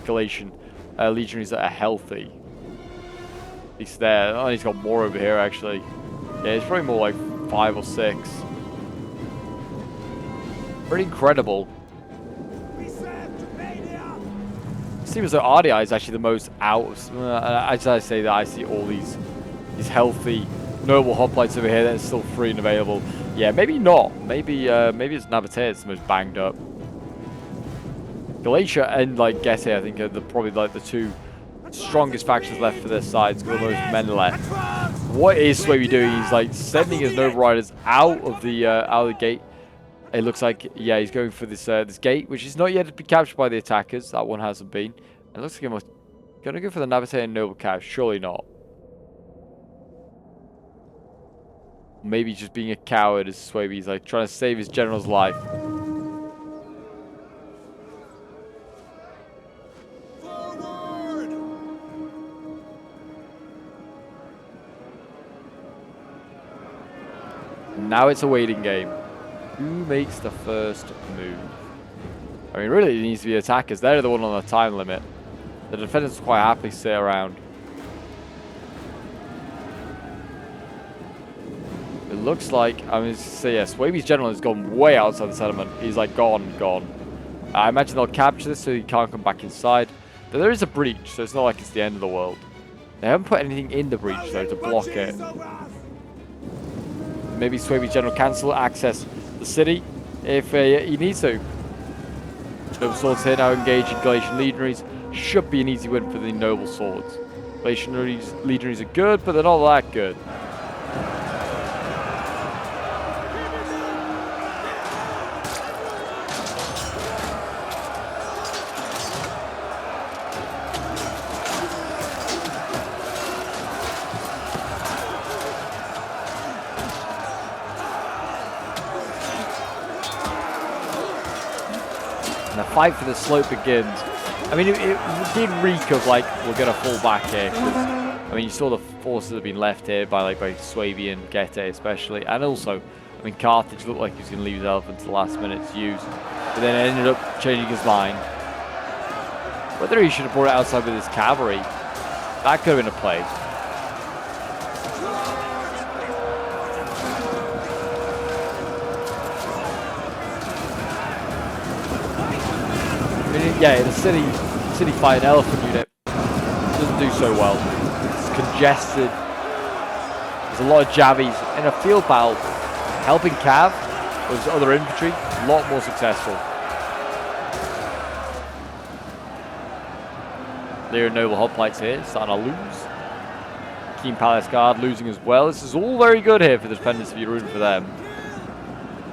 Galatian legionaries that are healthy. He's there. Oh, he's got more over here, actually. Yeah, it's probably more like 5 or 6. Pretty incredible. Seems as though RDI is actually the most out of... I'd say that I see all these healthy, noble hoplites over here that are still free and available. Yeah, maybe not. Maybe it's Nabatea that's the most banged up. Galatia and, like, Getae, I think, are probably, like, the 2 strongest factions left for their sides. Got the most men left. What is Swaby doing? He's, like, sending his noble riders out of the gate. It looks like, yeah, he's going for this this gate, which is not yet been captured by the attackers. That one hasn't been. It looks like he's going to go for the Nabatea and noble cav. Surely not. Maybe just being a coward as Swaby. He's like trying to save his general's life. Now it's a waiting game. Who makes the first move? I mean, really, it needs to be attackers. They're the one on the time limit. The defenders quite happily sit around. It looks like, I mean, so yeah, Swaby's general has gone way outside the settlement. He's like gone. I imagine they'll capture this so he can't come back inside. But there is a breach, so it's not like it's the end of the world. They haven't put anything in the breach, though, to block it. Maybe Swaby's general can still access the city if he needs to. Noble Swords here now engaging Galatian legionaries. Should be an easy win for the Noble Swords. Galatian legionaries are good, but they're not that good. And the fight for the slope begins. I mean, it did reek of, like, we're going to fall back here. I mean, you saw the forces that have been left here by Swaby and Getae especially. And also, I mean, Carthage looked like he was going to leave his elephant to the last minute to use. But then ended up changing his mind. Whether he should have brought it outside with his cavalry, that could have been a play. Yeah, the city fight an elephant unit doesn't do so well. It's congested. There's a lot of jabbies. In a field battle, helping cav was other infantry, a lot more successful. There are noble hoplites here, starting to lose. Keen Palace Guard losing as well. This is all very good here for the defenders if you're rooting for them.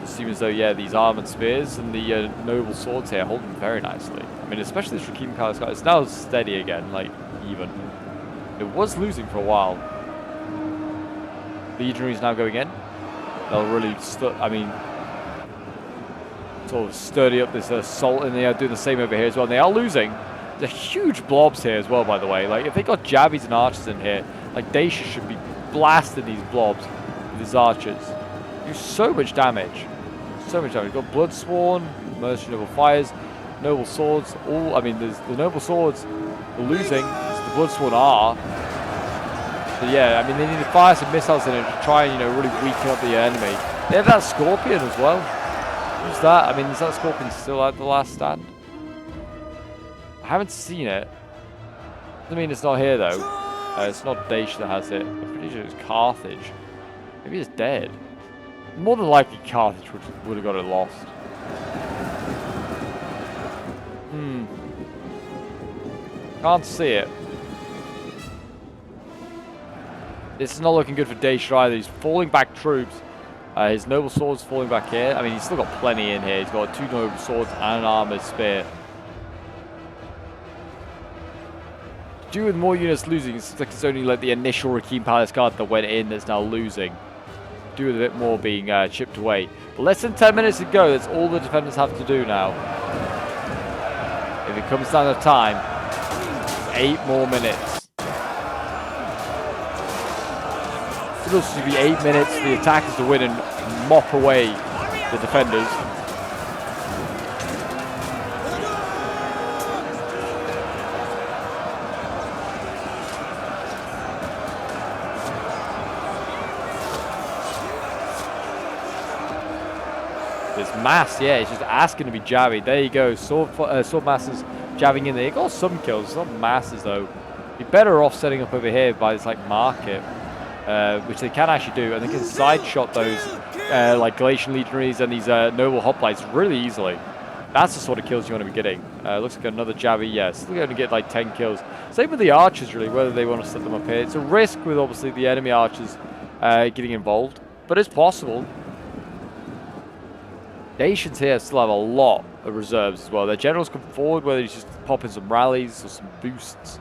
It seems as though, yeah, these armored spears and the noble swords here hold them very nicely. I mean, especially this Keen Palace Guard. It's now steady again, like, even. It was losing for a while. Legionaries now going in. They'll really, sort of sturdy up this assault, and they are doing the same over here as well. And they are losing. There's huge blobs here as well, by the way. Like, if they got jabbies and archers in here, like, Dacia should be blasting these blobs with his archers. Do so much damage. So much damage. You've got Bloodsworn, Mercenary Noble Fires, Noble Swords. All, I mean, there's the Noble Swords are losing. The Bloodsworn are. But yeah, I mean, they need to fire some missiles in it to try and, you know, really weaken up the enemy. They have that Scorpion as well. Who's that? I mean, is that Scorpion still at the last stand? I haven't seen it. Doesn't mean it's not here, though. It's not Dacia that has it. I'm pretty sure it's Carthage. Maybe it's dead. More than likely, Carthage would have got it lost. Can't see it. This is not looking good for Dacia either. He's falling back troops. His noble sword's falling back here. I mean, he's still got plenty in here. He's got 2 noble swords and an armored spear. Due with more units losing, it seems like it's only like the initial Rakim Palace Guard that went in that's now losing. Due with a bit more being chipped away. But less than 10 minutes to go. That's all the defenders have to do now. If it comes down to time, 8 more minutes. It'll just be 8 minutes for the attackers to win and mop away the defenders. This mass, yeah, it's just asking to be jabbied. There you go, sword masters jabbing in there. You got some kills, it's not masses though. You're better off setting up over here by this like market, which they can actually do, and they can side shot those like Galatian legionaries and these noble hoplites really easily. That's the sort of kills you want to be getting. Looks like another jabby, yeah, still going to get like 10 kills. Same with the archers really, whether they want to set them up here. It's a risk with obviously the enemy archers getting involved, but it's possible. Nations here still have a lot of reserves as well. Their generals come forward, whether he's just popping some rallies or some boosts,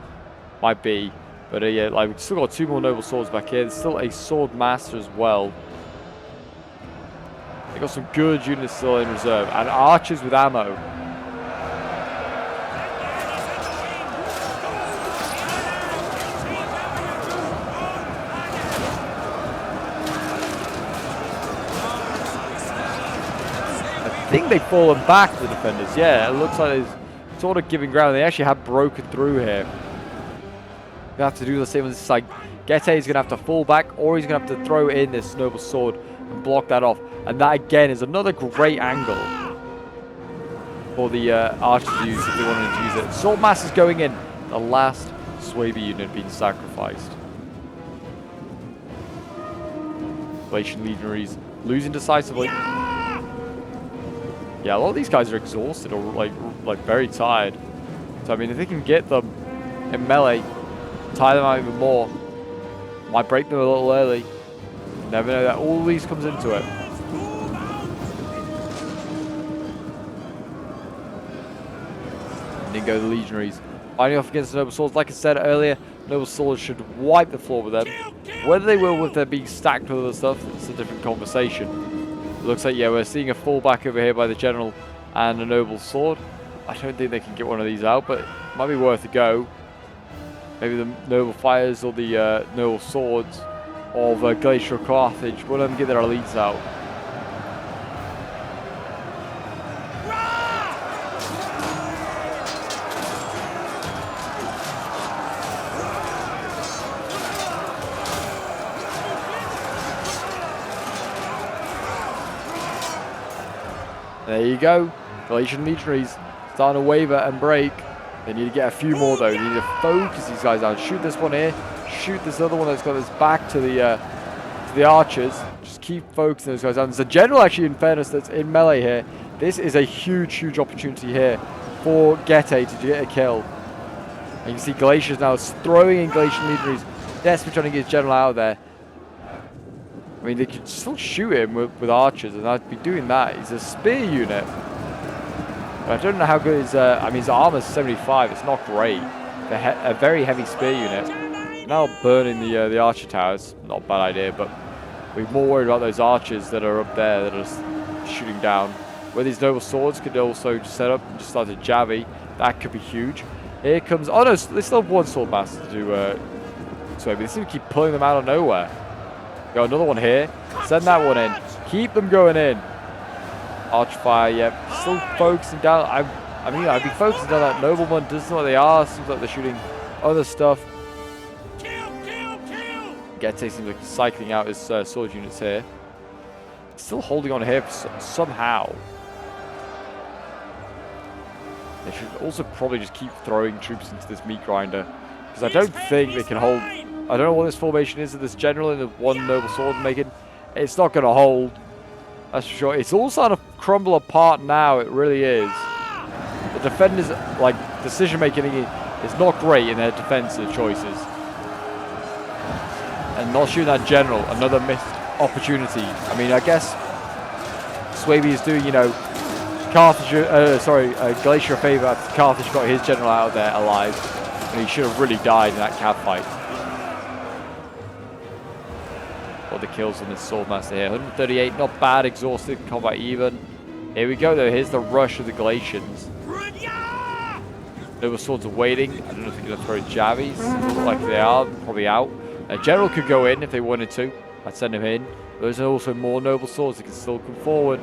might be. But yeah, like we've still got 2 more noble swords back here. There's still a sword master as well. They got some good units still in reserve, and archers with ammo. I think they've fallen back, the defenders. Yeah, it looks like they're sort of giving ground. They actually have broken through here. They have to do the same with this. Like, Gete is going to have to fall back, or he's going to have to throw in this noble sword and block that off. And that, again, is another great angle for the archers to use if they wanted to use it. Sword mass is going in. The last Swaby unit being sacrificed. Galatian legionaries losing decisively. Yeah, a lot of these guys are exhausted or like very tired. So I mean, if they can get them in melee, tire them out even more, might break them a little early. Never know that. All these comes into it. And then go the legionaries. Fighting off against the noble swords. Like I said earlier, noble swords should wipe the floor with them. Whether they will with them being stacked with other stuff, it's a different conversation. It looks like, yeah, we're seeing a fallback over here by the general and a noble sword. I don't think they can get one of these out, but it might be worth a go. Maybe the noble fires or the noble swords of Glacier Carthage. One of them get their elites out. There you go. Galatian legionaries starting to waver and break. They need to get a few more though. They need to focus these guys down. Shoot this one here. Shoot this other one that's got his back to the archers. Just keep focusing those guys down. There's a general actually, in fairness, that's in melee here. This is a huge, huge opportunity here for Gete to get a kill. And you can see Galatians now throwing in Galatian legionaries. Desperately trying to get his general out of there. I mean, they could still shoot him with archers, and I'd be doing that. He's a spear unit. But I don't know how good his... I mean, his armor's 75. It's not great. A very heavy spear unit. Now burning the archer towers. Not a bad idea, but we're more worried about those archers that are up there that are just shooting down. Where these noble swords could also just set up and just start to jabby. That could be huge. Here comes... Oh, no, they still have one sword master to do... so they seem to keep pulling them out of nowhere. Got another one here. Send that one in. Keep them going in. Archfire, yeah. Still focusing down. I mean, I'd be focusing on that nobleman. Doesn't know what they are. Seems like they're shooting other stuff. Gete seems like he's cycling out his sword units here. Still holding on here somehow. They should also probably just keep throwing troops into this meat grinder. Because I don't think they can hold... I don't know what this formation is of this general and the one noble sword making. It's not going to hold. That's for sure. It's all starting to crumble apart now. It really is. The defenders, like, decision making is not great in their defensive choices. And not shooting that general, another missed opportunity. I mean, I guess Swaby is doing, you know, Carthage, Galatia a favour after Carthage got his general out of there alive. And he should have really died in that cab fight. What the kills on this swordmaster here. 138, not bad, exhausted, combat even. Here we go though, here's the rush of the Galatians. Noble swords are waiting. I don't know if they're going to throw jabbies. Look like they are, probably out. A general could go in if they wanted to. I'd send him in. But there's also more noble swords that can still come forward.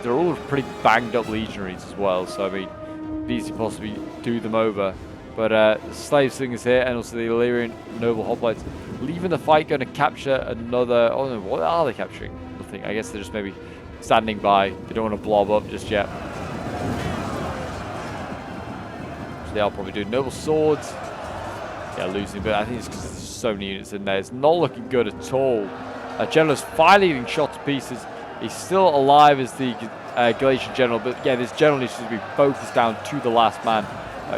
they're all pretty banged up legionaries as well. So I mean, it's easy to possibly do them over. But the slave slingers here, and also the Illyrian noble hoplites, leaving the fight, going to capture another. Oh no, what are they capturing? Nothing. I guess they're just maybe standing by. They don't want to blob up just yet. So they are probably doing noble swords. Yeah, losing, but I think it's because there's so many units in there. It's not looking good at all. General is finally getting shot to pieces. He's still alive as the Galatian general, but yeah, this general needs to be focused down to the last man.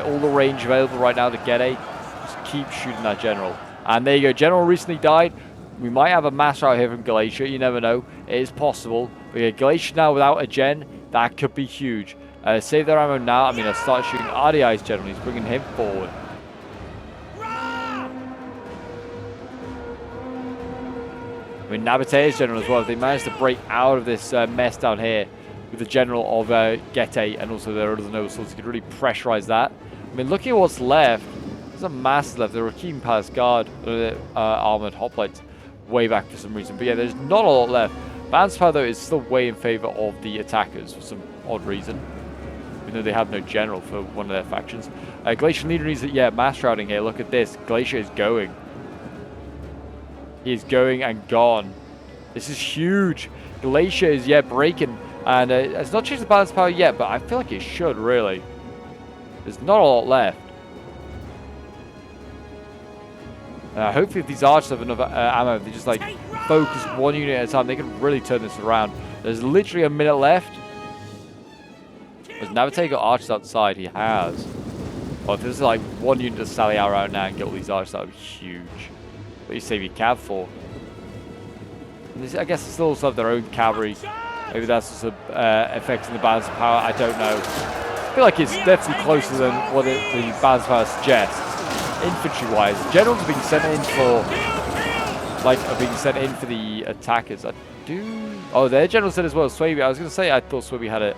All the range available right now to get a. Just keep shooting that general. And there you go. General recently died. We might have a mass out here from Galatia. You never know. It is possible. But yeah, Galatia now without a gen, that could be huge. Save their ammo now. I mean, I'll start shooting RDI's general. He's bringing him forward. I mean, Nabatea's general as well. If they managed to break out of this mess down here with the general of Getae and also their other noble swords, they could really pressurize that. I mean, looking at what's left, there's a mass left. The Rakim Palace Guard, armored hoplites, way back for some reason. But yeah, there's not a lot left. Balance power, though, is still way in favor of the attackers for some odd reason, even though they have no general for one of their factions. Galatian legionaries, yeah, mass routing here. Look at this. Galatia is going. He is going and gone. This is huge. Galatia is, yeah, breaking. And it's not changed the balance power yet, but I feel like it should, really. There's not a lot left. Hopefully if these archers have enough ammo, if they just, like, focus one unit at a time, they can really turn this around. There's literally a minute left. Has Navate got archers outside? He has. Well, if there's, like, one unit to sally out right now and get all these archers, that would be huge. What do you save your cav for? And this, I guess they still also have their own cavalry. Maybe that's also affecting the balance of power. I don't know. I feel like it's definitely closer than what the balance of power suggests. Infantry-wise, generals are being sent in for, the attackers. I do. Oh, their general said as well. Swaby. I was going to say I thought Swaby had a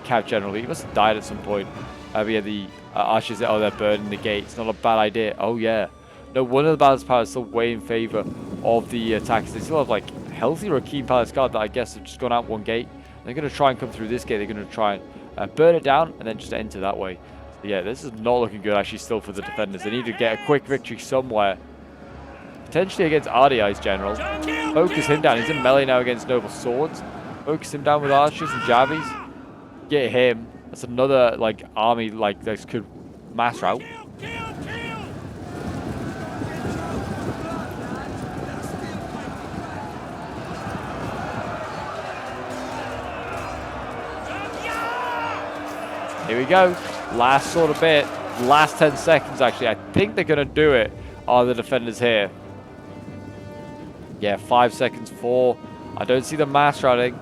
cav general. He must have died at some point. Yeah, the archers. Oh, they're burning the gate. It's not a bad idea. Oh yeah. No, one of the balance power is still way in favor of the attackers. They still have, like, healthy Rakim Palace Guard that I guess have just gone out one gate. They're going to try and come through this gate. They're going to try and burn it down and then just enter that way. So yeah, this is not looking good actually still for the defenders. They need to get a quick victory somewhere. Potentially against RDI's general. Focus him down. He's in melee now against noble swords. Focus him down with archers and javies. Get him. That's another, like, army, like, that could mass rout. Here we go. Last sort of bit. Last 10 seconds, actually. I think they're going to do it. Are the defenders here? Yeah, 5 seconds, 4. I don't see the mass routing.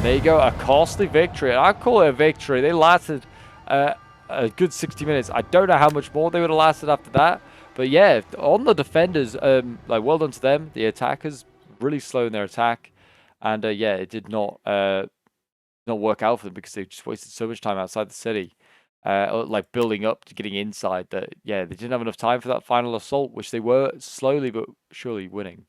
There you go. A costly victory. And I call it a victory. They lasted a good 60 minutes. I don't know how much more they would have lasted after that. But yeah, on the defenders, like, well done to them. The attackers really slow in their attack. And yeah, it did not work out for them because they just wasted so much time outside the city, like building up to getting inside. That yeah, they didn't have enough time for that final assault, which they were slowly but surely winning.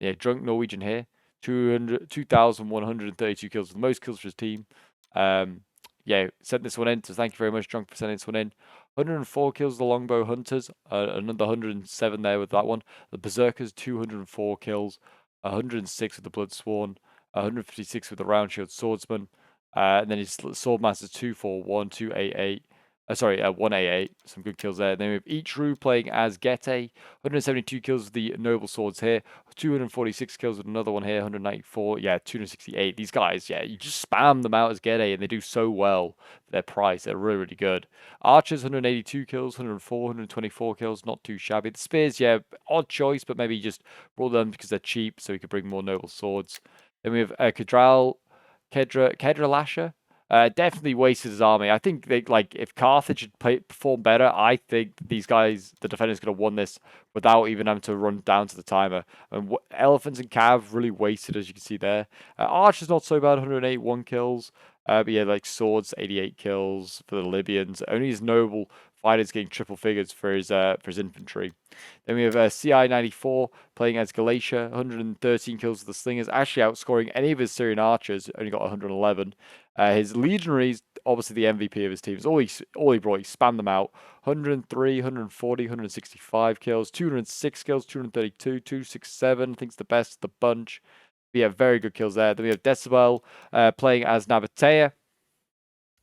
Yeah, drunk Norwegian here, 2,132 kills, the most kills for his team. Yeah, sent this one in, so thank you very much, Drunk, for sending this one in. 104 kills the longbow hunters, another 107 there with that one. The berserkers, 204 kills, 106 with the bloodsworn. 156 with the round shield swordsman, and then his swordmaster 241, 288. 188. Some good kills there. Then we have Ichru playing as Getae. 172 kills with the noble swords here. 246 kills with another one here. 194. Yeah, 268. These guys, yeah, you just spam them out as Getae, and they do so well for their price. They're really, really good. Archers, 182 kills, 104, 124 kills. Not too shabby. The spears, yeah, odd choice, but maybe just brought them because they're cheap, so we could bring more noble swords. Then we have Kedra Lasher. Definitely wasted his army. I think they, like, if Carthage had performed better, I think these guys, the defenders, could have won this without even having to run down to the timer. And elephants and cav really wasted, as you can see there. Archers not so bad, 181 kills. But yeah, like swords, 88 kills for the Libyans. Only his noble Fighters getting triple figures for his infantry. Then we have CI 94 playing as Galatia, 113 kills with the slingers, actually outscoring any of his Syrian archers. Only got 111. His legionaries, obviously the MVP of his team, is all he brought. He spanned them out. 103, 140, 165 kills, 206 kills, 232, 267. I think it's the best of the bunch. But yeah, very good kills there. Then we have Decibel playing as Nabatea.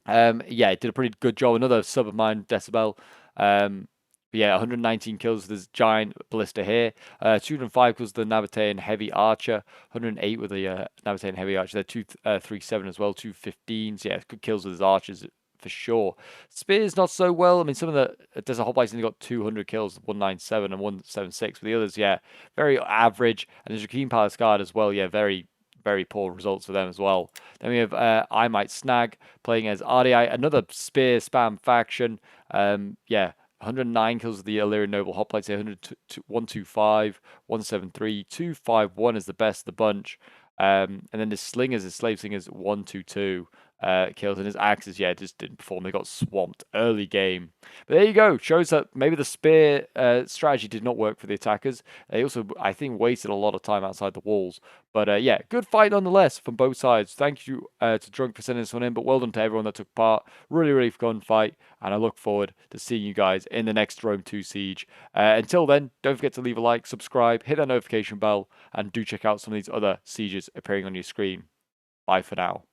Yeah, it did a pretty good job. Another sub of mine, Decibel. But yeah, 119 kills with this giant ballista here. 205 kills with the Nabatean heavy archer. 108 with the Nabatean heavy archer. They're 237 as well. 215. So yeah, good kills with his archers for sure. Spears not so well. I mean, some of the Desert Hoplites only got 200 kills, 197 and 176. But the others, yeah, very average. And the Joaquin Palace Guard as well. Yeah, very poor results for them as well. Then we have I Might Snag playing as RDI, another spear spam faction. Yeah, 109 kills with the Illyrian Noble Hoplites, 125, 173, 251 is the best of the bunch. And then the slingers, his slave slingers, 122 kills, and his axes, yeah, just didn't perform. They got swamped early game. But there you go. Shows that maybe the spear strategy did not work for the attackers. They also, I think, wasted a lot of time outside the walls. But yeah, good fight nonetheless from both sides. Thank you to Drunk for sending this one in, but well done to everyone that took part. Really fun fight, and I look forward to seeing you guys in the next Rome 2 Siege. Until then, don't forget to leave a like, subscribe, hit that notification bell, and do check out some of these other sieges appearing on your screen. Bye for now.